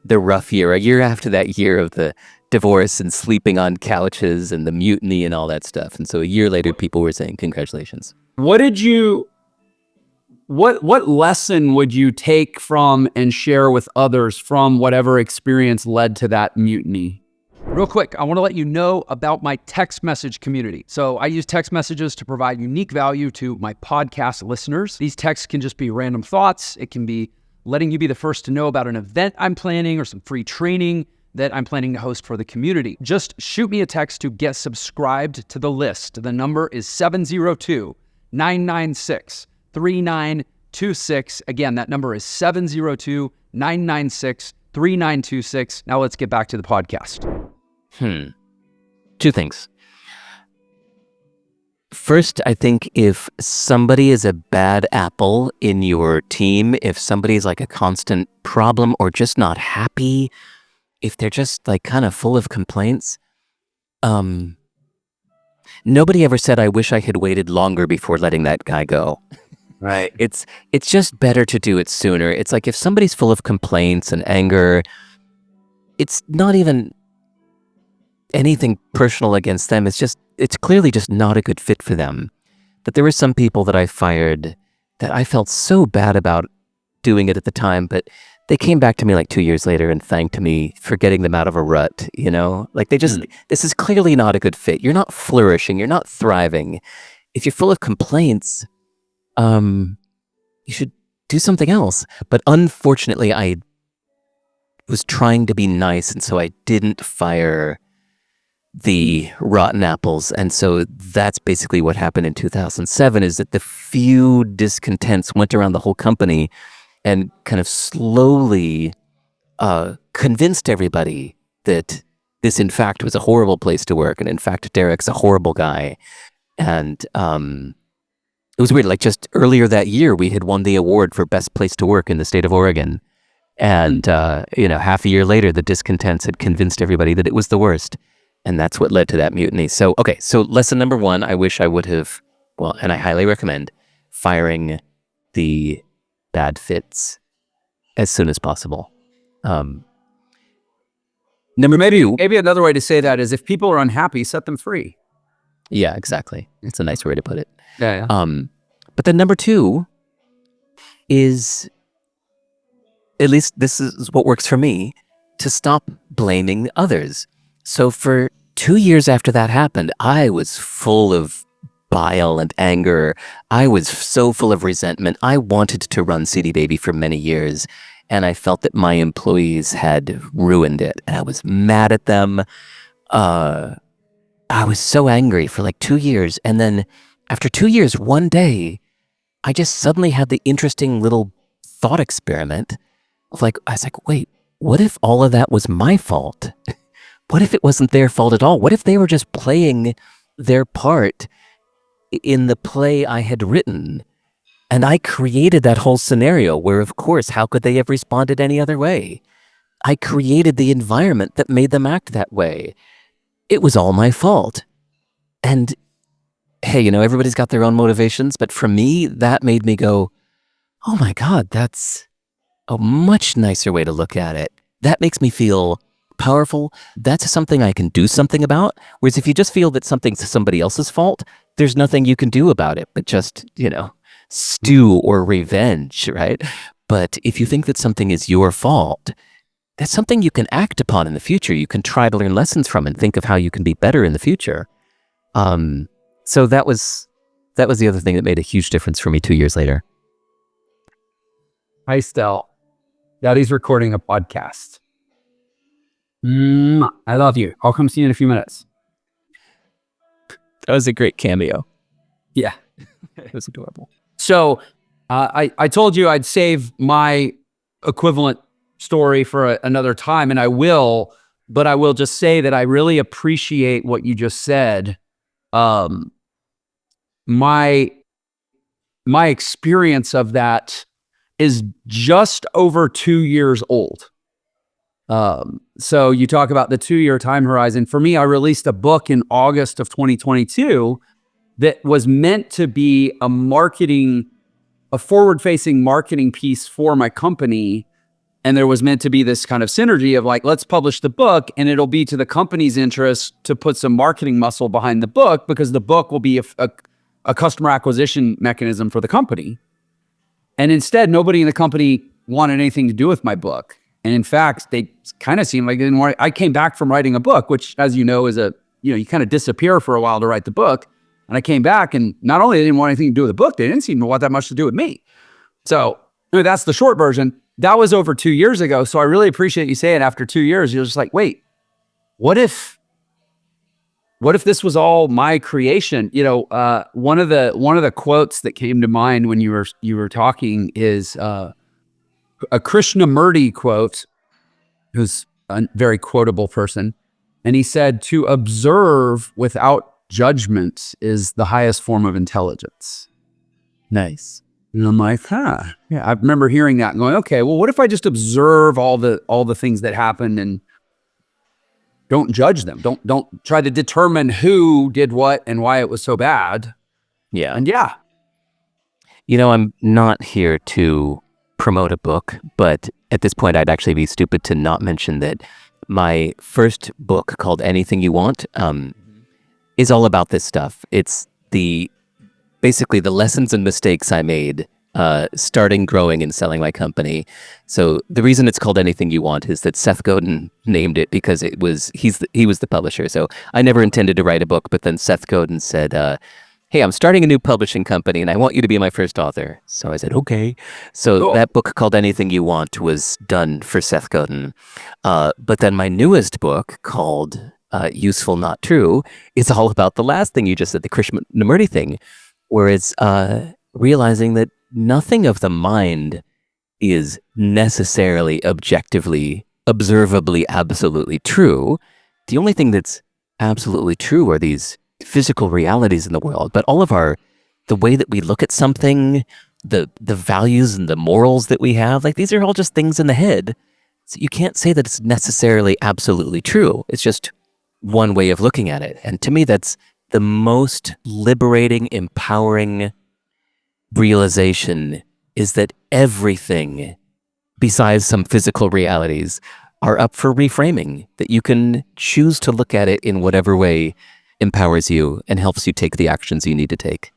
rough year, a year after that year of the divorce and sleeping on couches and the mutiny and all that stuff. And so a year later, people were saying, congratulations. What lesson would you take from and share with others from whatever experience led to that mutiny? Real quick, I want to let you know about my text message community. So I use text messages to provide unique value to my podcast listeners. These texts can just be random thoughts. It can be letting you be the first to know about an event I'm planning or some free training that I'm planning to host for the community. Just shoot me a text to get subscribed to the list. The number is 702-996-3926. Again, that number is 702-996-3926. Now let's get back to the podcast. Two things. First, I think if somebody is a bad apple in your team, if somebody's like a constant problem or just not happy, if they're just like kind of full of complaints, nobody ever said, I wish I had waited longer before letting that guy go. Right. It's just better to do it sooner. It's like if somebody's full of complaints and anger, it's not even anything personal against them. It's clearly just not a good fit for them. But there were some people that I fired that I felt so bad about doing it at the time, but they came back to me like 2 years later and thanked me for getting them out of a rut, Like this is clearly not a good fit. You're not flourishing. You're not thriving. If you're full of complaints, you should do something else. But unfortunately, I was trying to be nice, and so I didn't fire the rotten apples. And so that's basically what happened in 2007, is that the few discontents went around the whole company and kind of slowly convinced everybody that this, in fact, was a horrible place to work. And in fact, Derek's a horrible guy. And it was weird. Like, just earlier that year, we had won the award for best place to work in the state of Oregon. And, half a year later, the discontents had convinced everybody that it was the worst. And that's what led to that mutiny. So, okay. So lesson number one, I wish I would have, and I highly recommend firing the bad fits as soon as possible. Number two. Maybe another way to say that is if people are unhappy, set them free. Yeah, exactly. It's a nice way to put it. Yeah. But then number two is, at least this is what works for me, to stop blaming others. So for 2 years after that happened, I was full of bile and anger. I was so full of resentment. I wanted to run CD Baby for many years, and I felt that my employees had ruined it, and I was mad at them. I was so angry for like 2 years, and then after 2 years, one day, I just suddenly had the interesting little thought experiment of I was like, wait, what if all of that was my fault? What if it wasn't their fault at all? What if they were just playing their part in the play I had written? And I created that whole scenario where, of course, how could they have responded any other way? I created the environment that made them act that way. It was all my fault. And hey, everybody's got their own motivations, but for me, that made me go, oh my God, that's a much nicer way to look at it. That makes me feel powerful. That's something I can do something about. Whereas if you just feel that something's somebody else's fault, there's nothing you can do about it, but just, stew or revenge, right? But if you think that something is your fault, that's something you can act upon in the future. You can try to learn lessons from and think of how you can be better in the future. So that was the other thing that made a huge difference for me 2 years later. Hi, Stel. Daddy's recording a podcast. I love you. I'll come see you in a few minutes. That was a great cameo. Yeah. It was adorable. So I told you I'd save my equivalent story for another time, and I will, but I will just say that I really appreciate what you just said. My experience of that is just over 2 years old. So you talk about the 2-year time horizon. For me, I released a book in August of 2022 that was meant to be a forward-facing marketing piece for my company. And there was meant to be this kind of synergy of let's publish the book, and it'll be to the company's interest to put some marketing muscle behind the book, because the book will be a customer acquisition mechanism for the company. And instead, nobody in the company wanted anything to do with my book. And in fact, they kind of seemed like they didn't want. I came back from writing a book, which, as you know, is you kind of disappear for a while to write the book. And I came back, and not only they didn't want anything to do with the book, they didn't seem to want that much to do with me. So that's the short version. That was over 2 years ago. So I really appreciate you saying after 2 years, you're just like, wait, what if this was all my creation? One of the quotes that came to mind when you were talking is a Krishnamurti quote, who's a very quotable person. And he said, to observe without judgment is the highest form of intelligence. Nice. And I'm like, yeah, I remember hearing that and going, okay, well, what if I just observe all the things that happen and don't judge them? Don't try to determine who did what and why it was so bad. Yeah. And yeah. I'm not here to promote a book, but at this point, I'd actually be stupid to not mention that my first book, called Anything You Want, is all about this stuff. It's basically the lessons and mistakes I made starting, growing, and selling my company. So the reason it's called Anything You Want is that Seth Godin named it because he was the publisher. So I never intended to write a book, but then Seth Godin said, hey, I'm starting a new publishing company and I want you to be my first author. So I said, okay. So That book called Anything You Want was done for Seth Godin. But then my newest book, called useful, not true, is all about the last thing you just said, the Krishnamurti thing, where it's realizing that nothing of the mind is necessarily objectively, observably, absolutely true. The only thing that's absolutely true are these physical realities in the world, but all of the way that we look at something, the values and the morals that we have, like these are all just things in the head. So you can't say that it's necessarily absolutely true. It's just one way of looking at it. And to me, that's the most liberating, empowering realization, is that everything besides some physical realities are up for reframing, that you can choose to look at it in whatever way empowers you and helps you take the actions you need to take.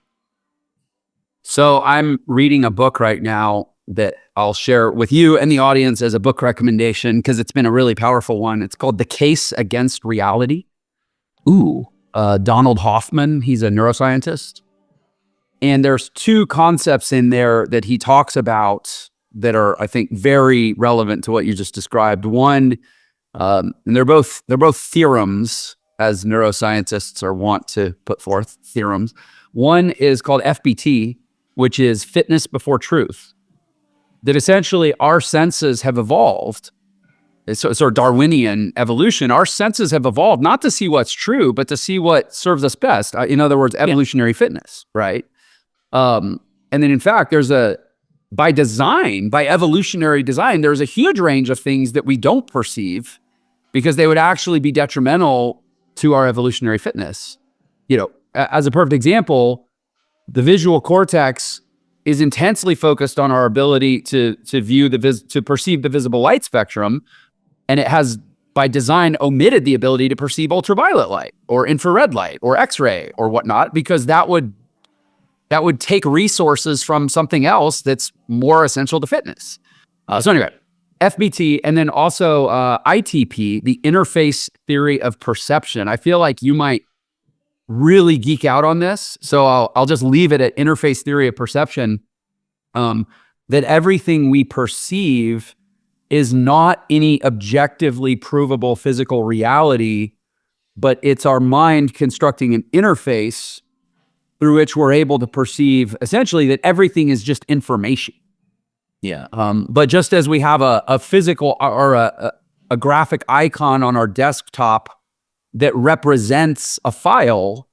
So I'm reading a book right now that I'll share with you and the audience as a book recommendation, because it's been a really powerful one. It's called The Case Against Reality. Ooh. Donald Hoffman, he's a neuroscientist. And there's two concepts in there that he talks about that are, I think, very relevant to what you just described. One, and they're both theorems, as neuroscientists are wont to put forth theorems. One is called FBT, which is fitness before truth. That essentially our senses have evolved. It's sort of Darwinian evolution. Our senses have evolved not to see what's true, but to see what serves us best. In other words, evolutionary fitness, right? And then in fact, by evolutionary design, there's a huge range of things that we don't perceive because they would actually be detrimental to our evolutionary fitness. As a perfect example, the visual cortex is intensely focused on our ability to perceive the visible light spectrum, and it has, by design, omitted the ability to perceive ultraviolet light or infrared light or X-ray or whatnot, because that would take resources from something else that's more essential to fitness. So anyway, FBT, and then also ITP, the interface theory of perception. I feel like you might really geek out on this, so I'll just leave it at interface theory of perception. That everything we perceive is not any objectively provable physical reality, but it's our mind constructing an interface through which we're able to perceive essentially that everything is just information. Yeah. But just as we have a physical or a graphic icon on our desktop that represents a file,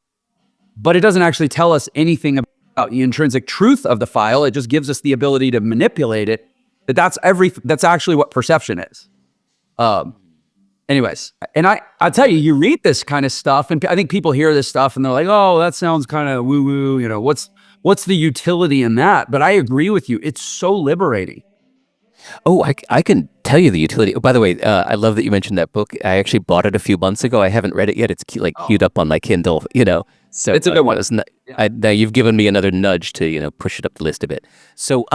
but it doesn't actually tell us anything about the intrinsic truth of the file. It just gives us the ability to manipulate it. That's actually what perception is. Anyways, and I'll tell you, you read this kind of stuff, and I think people hear this stuff and they're like, oh, that sounds kind of woo-woo. What's the utility in that? But I agree with you. It's so liberating. Oh, I can tell you the utility. Oh, by the way, I love that you mentioned that book. I actually bought it a few months ago. I haven't read it yet. It's queued up on my Kindle, So it's a good one. Now you've given me another nudge to, push it up the list a bit. So,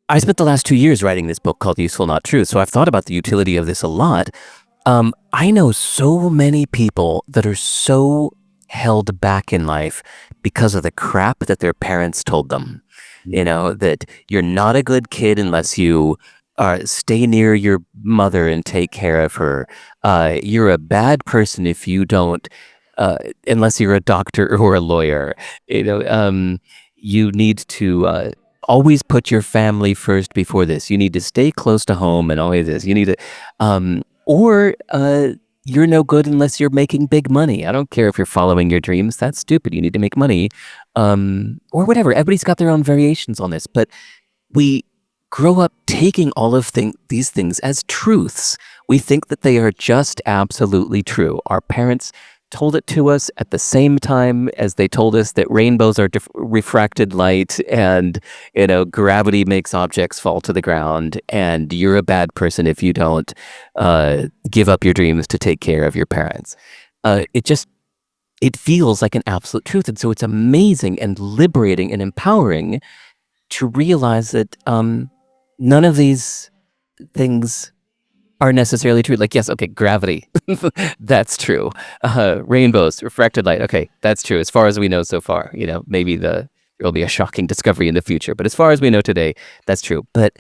I spent the last 2 years writing this book called Useful Not True. So I've thought about the utility of this a lot. I know so many people that are so held back in life because of the crap that their parents told them. That you're not a good kid unless you stay near your mother and take care of her. You're a bad person if you don't, unless you're a doctor or a lawyer. You need to always put your family first before this. You need to stay close to home and always this. You need to, or you're no good unless you're making big money. I don't care if you're following your dreams. That's stupid. You need to make money, or whatever. Everybody's got their own variations on this, but we grow up taking all of these things as truths. We think that they are just absolutely true. Our parents told it to us at the same time as they told us that rainbows are refracted light, and gravity makes objects fall to the ground, and you're a bad person if you don't give up your dreams to take care of your parents. It feels like an absolute truth, and so it's amazing and liberating and empowering to realize that none of these things are necessarily true. Like, yes, okay, gravity, that's true. Rainbows, refracted light, okay, that's true. As far as we know so far, maybe there'll be a shocking discovery in the future, but as far as we know today, that's true. But,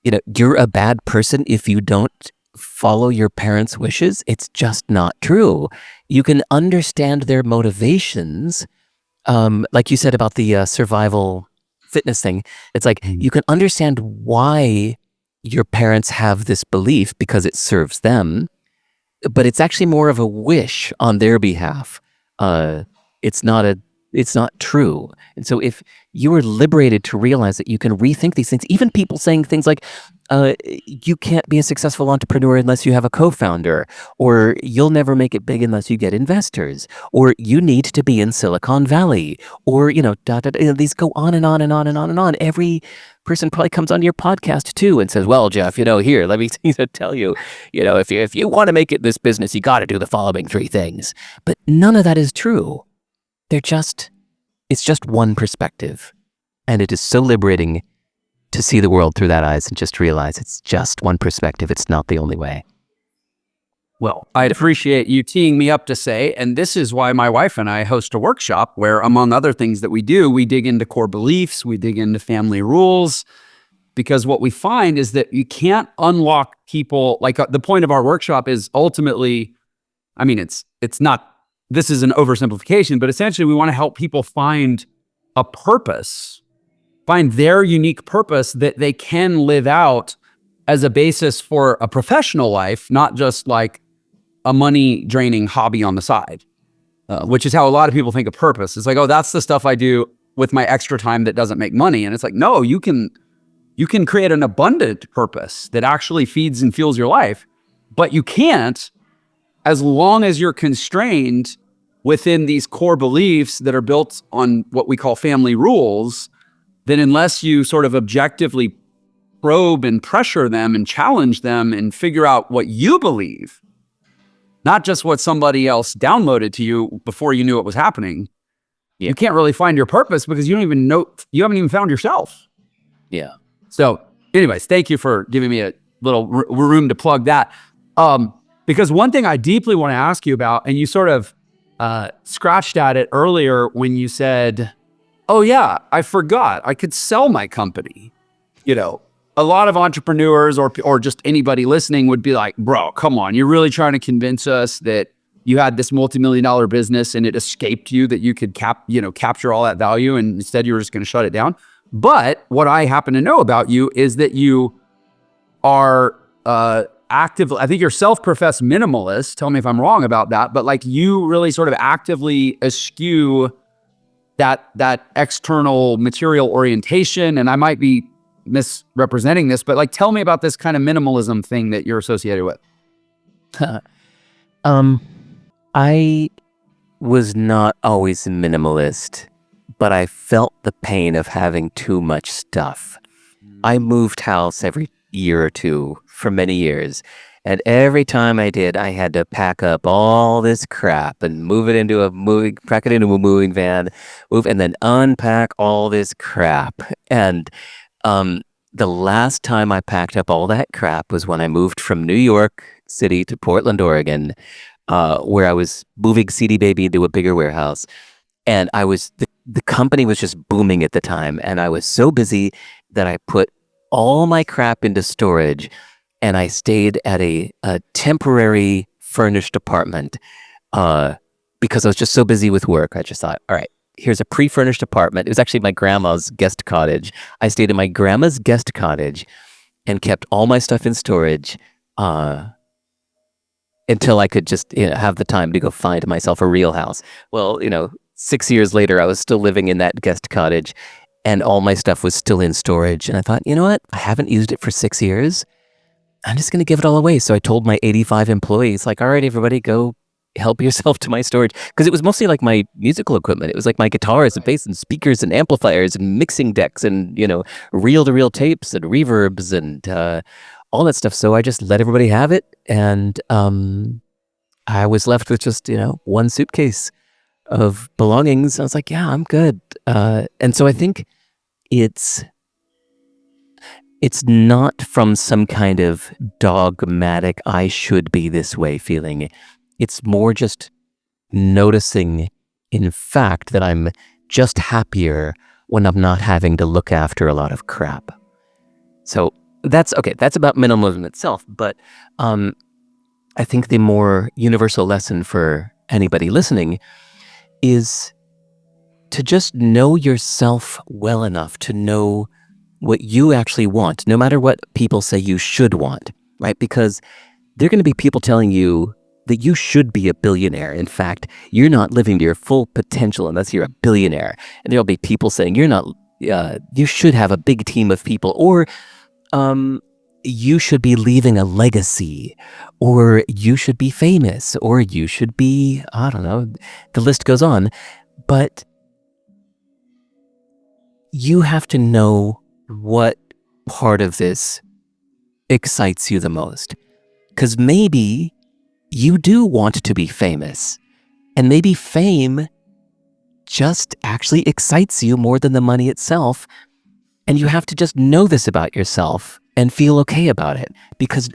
you're a bad person if you don't follow your parents' wishes. It's just not true. You can understand their motivations. Like you said about the survival fitness thing, it's like you can understand why your parents have this belief because it serves them, but it's actually more of a wish on their behalf. It's not true. And so if you are liberated to realize that you can rethink these things, even people saying things like, you can't be a successful entrepreneur unless you have a co-founder, or you'll never make it big unless you get investors, or you need to be in Silicon Valley, or, these go on and on and on and on and on. Every person probably comes on your podcast too and says, well, Jeff, here, let me tell you, if you want to make it in this business, you got to do the following 3 things. But none of that is true. It's just one perspective. And it is so liberating to see the world through that eyes and just realize it's just one perspective. It's not the only way. Well, I'd appreciate you teeing me up to say, and this is why my wife and I host a workshop where, among other things that we do, we dig into core beliefs, we dig into family rules, because what we find is that you can't unlock people. Like the point of our workshop is ultimately, it's not, this is an oversimplification, but essentially we want to help people find a purpose, find their unique purpose that they can live out as a basis for a professional life, not just like a money draining hobby on the side, which is how a lot of people think of purpose. It's like, oh, that's the stuff I do with my extra time that doesn't make money. And it's like, no, you can create an abundant purpose that actually feeds and fuels your life, but you can't as long as you're constrained within these core beliefs that are built on what we call family rules. Then unless you sort of objectively probe and pressure them and challenge them and figure out what you believe, not just what somebody else downloaded to you before you knew it was happening, you can't really find your purpose because you haven't even found yourself. Yeah. So anyways, thank you for giving me a little room to plug that. Because one thing I deeply want to ask you about, and you sort of scratched at it earlier when you said, oh yeah, I forgot I could sell my company. A lot of entrepreneurs or just anybody listening would be like, bro, come on. You're really trying to convince us that you had this multi-million-dollar business and it escaped you, that you could capture all that value, and instead you were just going to shut it down. But what I happen to know about you is that you are active. I think you're self-professed minimalist. Tell me if I'm wrong about that. But like you really sort of actively eschew that external material orientation. And I might be misrepresenting this, but like, tell me about this kind of minimalism thing that you're associated with. I was not always a minimalist, but I felt the pain of having too much stuff. I moved house every year or 2 for many years. And every time I did, I had to pack up all this crap and pack it into a moving van, and then unpack all this crap. And the last time I packed up all that crap was when I moved from New York City to Portland, Oregon, where I was moving CD Baby into a bigger warehouse. And the company was just booming at the time. And I was so busy that I put all my crap into storage, and I stayed at a temporary furnished apartment because I was just so busy with work. I just thought, all right, here's a pre-furnished apartment. It was actually my grandma's guest cottage. I stayed in my grandma's guest cottage and kept all my stuff in storage until I could just have the time to go find myself a real house. Well, 6 years later, I was still living in that guest cottage, and all my stuff was still in storage. And I thought, you know what? I haven't used it for 6 years. I'm just going to give it all away. So I told my 85 employees, like, all right, everybody, go help yourself to my storage. Because it was mostly like my musical equipment. It was like my guitars and bass and speakers and amplifiers and mixing decks and, reel-to-reel tapes and reverbs and all that stuff. So I just let everybody have it. And I was left with just, one suitcase of belongings. I was like, yeah, I'm good. And so I think it's not from some kind of dogmatic, I should be this way feeling. It's more just noticing, in fact, that I'm just happier when I'm not having to look after a lot of crap. So That's okay. That's about minimalism itself. But I think the more universal lesson for anybody listening is to just know yourself well enough to know what you actually want, no matter what people say you should want, right? Because there are going to be people telling you that you should be a billionaire. In fact, you're not living to your full potential unless you're a billionaire. And there'll be people saying you're not, you should have a big team of people, or you should be leaving a legacy, or you should be famous, or you should be, I don't know, the list goes on. But you have to know what part of this excites you the most. Because maybe you do want to be famous, and maybe fame just actually excites you more than the money itself. And you have to just know this about yourself and feel okay about it, because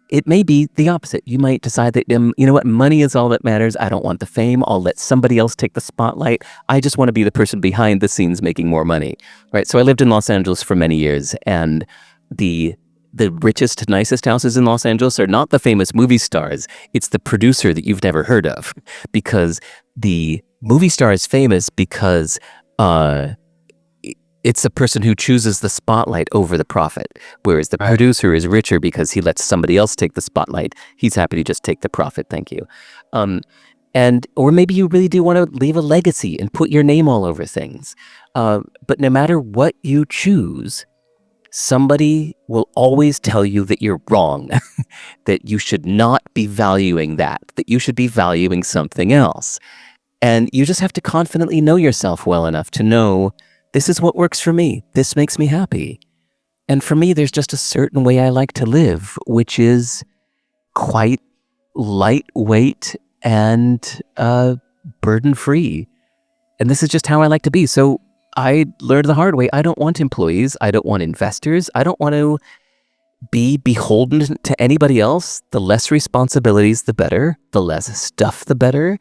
it may be the opposite. You might decide that, you know what, money is all that matters. I don't want the fame. I'll let somebody else take the spotlight. I just want to be the person behind the scenes making more money, right? So I lived in Los Angeles for many years, and the richest, nicest houses in Los Angeles are not the famous movie stars. It's the producer that you've never heard of, because the movie star is famous because it's the person who chooses the spotlight over the profit, whereas the producer is richer because he lets somebody else take the spotlight. He's happy to just take the profit, thank you. Or maybe you really do want to leave a legacy and put your name all over things. But no matter what you choose, somebody will always tell you that you're wrong, that you should not be valuing that you should be valuing something else. And you just have to confidently know yourself well enough to know, this is what works for me. This makes me happy. And for me, there's just a certain way I like to live, which is quite lightweight and burden-free. And this is just how I like to be. So I learned the hard way. I don't want employees. I don't want investors. I don't want to be beholden to anybody else. The less responsibilities, the better. The less stuff, the better.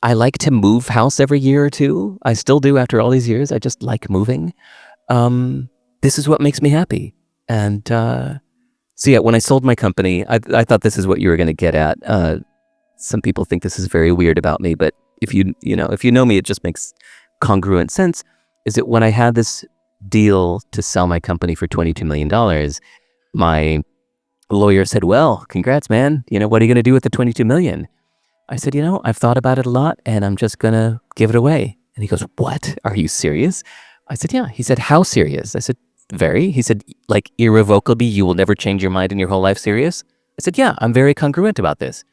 I like to move house every year or two. I still do after all these years. I just like moving. This is what makes me happy. And so yeah, when I sold my company, I thought this is what you were going to get at. Some people think this is very weird about me, but if you know me, it just makes congruent sense. Is that when I had this deal to sell my company for $22 million, my lawyer said, well, congrats, man. What are you going to do with the $22 million? I said, I've thought about it a lot, and I'm just going to give it away. And he goes, what? Are you serious? I said, yeah. He said, how serious? I said, very. He said, like irrevocably, you will never change your mind in your whole life serious? I said, yeah, I'm very congruent about this.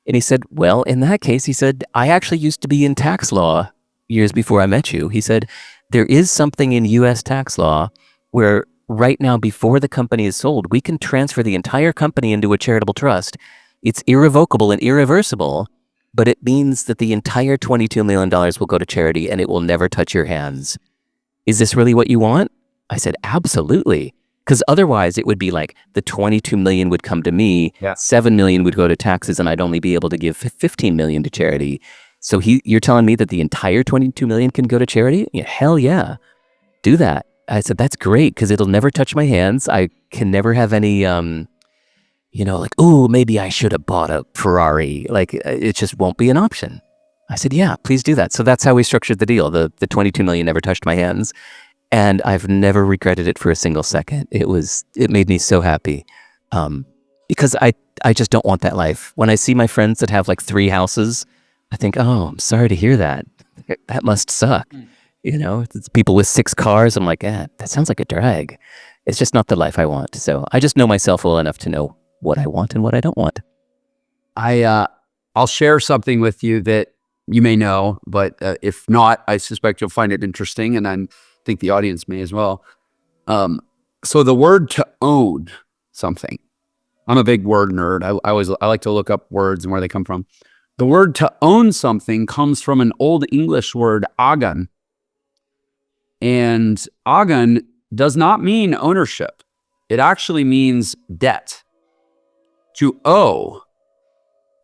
And he said, well, in that case, he said, I actually used to be in tax law years before I met you. He said, there is something in U.S. tax law where right now, before the company is sold, we can transfer the entire company into a charitable trust. It's irrevocable and irreversible, but it means that the entire $22 million will go to charity and it will never touch your hands. Is this really what you want? I said, absolutely. Because otherwise it would be like the 22 million would come to me, 7 million would go to taxes, and I'd only be able to give 15 million to charity. So you're telling me that the entire 22 million can go to charity? Yeah, hell yeah, do that. I said, that's great, because it'll never touch my hands. I can never have any, like, oh, maybe I should have bought a Ferrari. Like, it just won't be an option. I said, yeah, please do that. So that's how we structured the deal. The 22 million never touched my hands. And I've never regretted it for a single second. It made me so happy. Because I just don't want that life. When I see my friends that have like 3 houses, I think, oh, I'm sorry to hear that. That must suck. It's people with 6 cars. I'm like, that sounds like a drag. It's just not the life I want. So I just know myself well enough to know what I want and what I don't want. I'll share something with you that you may know, but if not, I suspect you'll find it interesting, and I think the audience may as well. So the word to own something. I'm a big word nerd. I like to look up words and where they come from. The word to own something comes from an old English word, agan. And agan does not mean ownership. It actually means debt. To owe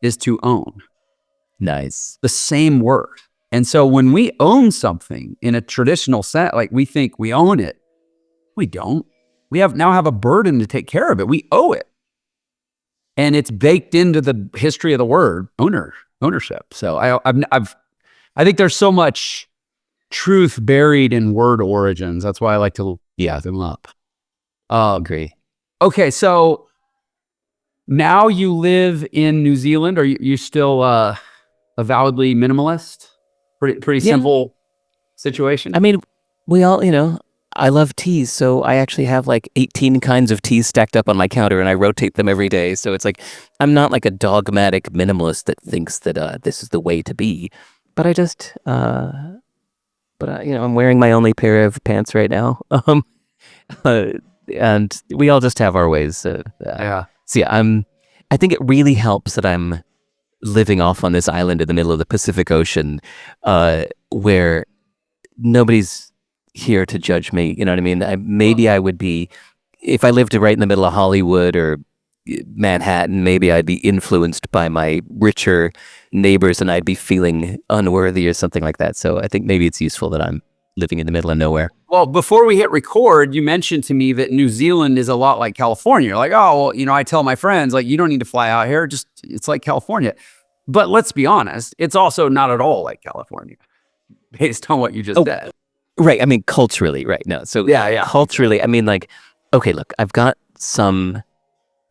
is to own. Nice. The same word. And so when we own something in a traditional sense, like we think we own it, we don't. we now have a burden to take care of it. We owe it. And it's baked into the history of the word ownership. So I think there's so much truth buried in word origins. That's why I like to look them up. Agree. Okay, so now you live in New Zealand. Are you still avowedly minimalist? Pretty simple situation. I mean, we all, I love teas, so I actually have like 18 kinds of teas stacked up on my counter, and I rotate them every day. So it's like, I'm not like a dogmatic minimalist that thinks that this is the way to be. But I just, I'm wearing my only pair of pants right now. And we all just have our ways. So yeah, I think it really helps that I'm living off on this island in the middle of the Pacific Ocean, where nobody's here to judge me. You know what I mean? Maybe I would be, if I lived right in the middle of Hollywood or Manhattan, maybe I'd be influenced by my richer neighbors and I'd be feeling unworthy or something like that. So I think maybe it's useful that I'm living in the middle of nowhere. Well, before we hit record, you mentioned to me that New Zealand is a lot like California. You're like, oh, well, I tell my friends, like, you don't need to fly out here. It's like California. But let's be honest, it's also not at all like California based on what you just said. Right. I mean, culturally, right. No. So yeah. Culturally, I mean, like, okay, look, I've got some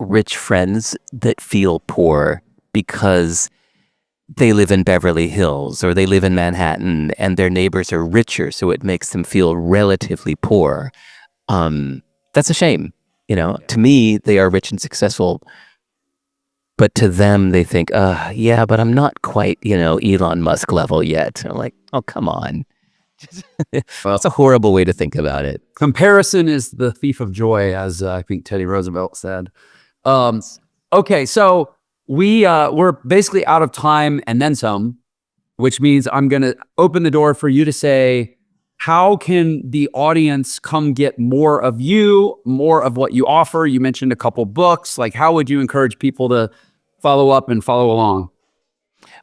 rich friends that feel poor because they live in Beverly Hills or they live in Manhattan and their neighbors are richer, so it makes them feel relatively poor. That's a shame. To me, they are rich and successful, but to them, they think, yeah, but I'm not quite, Elon Musk level yet. I'm like, oh, come on. Well, it's a horrible way to think about it. Comparison is the thief of joy, as I think Teddy Roosevelt said. Okay, so we're basically out of time and then some, which means I'm going to open the door for you to say, how can the audience come get more of you, more of what you offer? You mentioned a couple books. Like, how would you encourage people to follow up and follow along?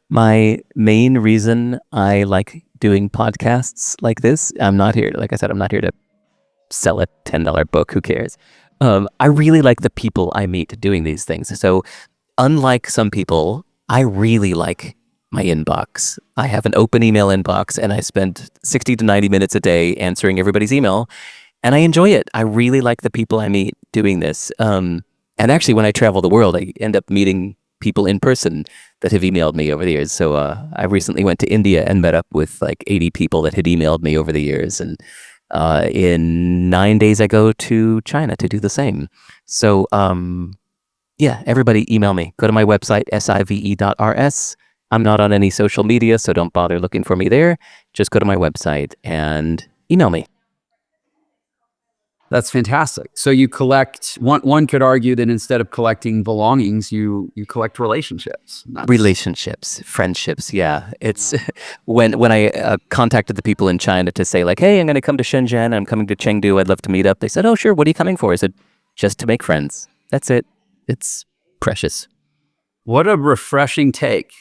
My main reason I like doing podcasts like this, I'm not here to sell a $10 book. Who cares? I really like the people I meet doing these things. So unlike some people, I really like my inbox. I have an open email inbox and I spend 60 to 90 minutes a day answering everybody's email, and I enjoy it. I really like the people I meet doing this. And actually, when I travel the world, I end up meeting people in person that have emailed me over the years. So I recently went to India and met up with like 80 people that had emailed me over the years. And in 9 days, I go to China to do the same. So everybody email me. Go to my website, sive.rs. I'm not on any social media, so don't bother looking for me there. Just go to my website and email me. That's fantastic. So you collect, one could argue that instead of collecting belongings, you collect relationships. Relationships, friendships, yeah. It's when I contacted the people in China to say like, hey, I'm going to come to Shenzhen, I'm coming to Chengdu, I'd love to meet up. They said, oh, sure, what are you coming for? I said, just to make friends. That's it. It's precious. What a refreshing take.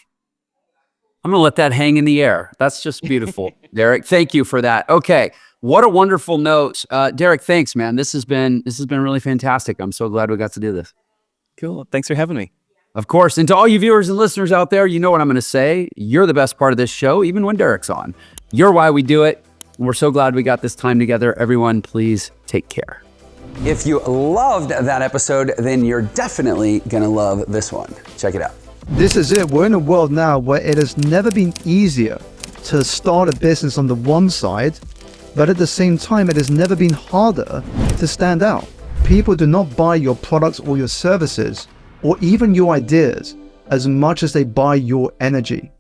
I'm going to let that hang in the air. That's just beautiful. Derek, thank you for that. Okay. What a wonderful note. Derek, thanks, man. This has been really fantastic. I'm so glad we got to do this. Cool. Thanks for having me. Of course. And to all you viewers and listeners out there, you know what I'm going to say. You're the best part of this show, even when Derek's on. You're why we do it. And we're so glad we got this time together. Everyone, please take care. If you loved that episode, then you're definitely going to love this one. Check it out. This is it. We're in a world now where it has never been easier to start a business on the one side, but at the same time, it has never been harder to stand out. People do not buy your products or your services, or even your ideas, as much as they buy your energy.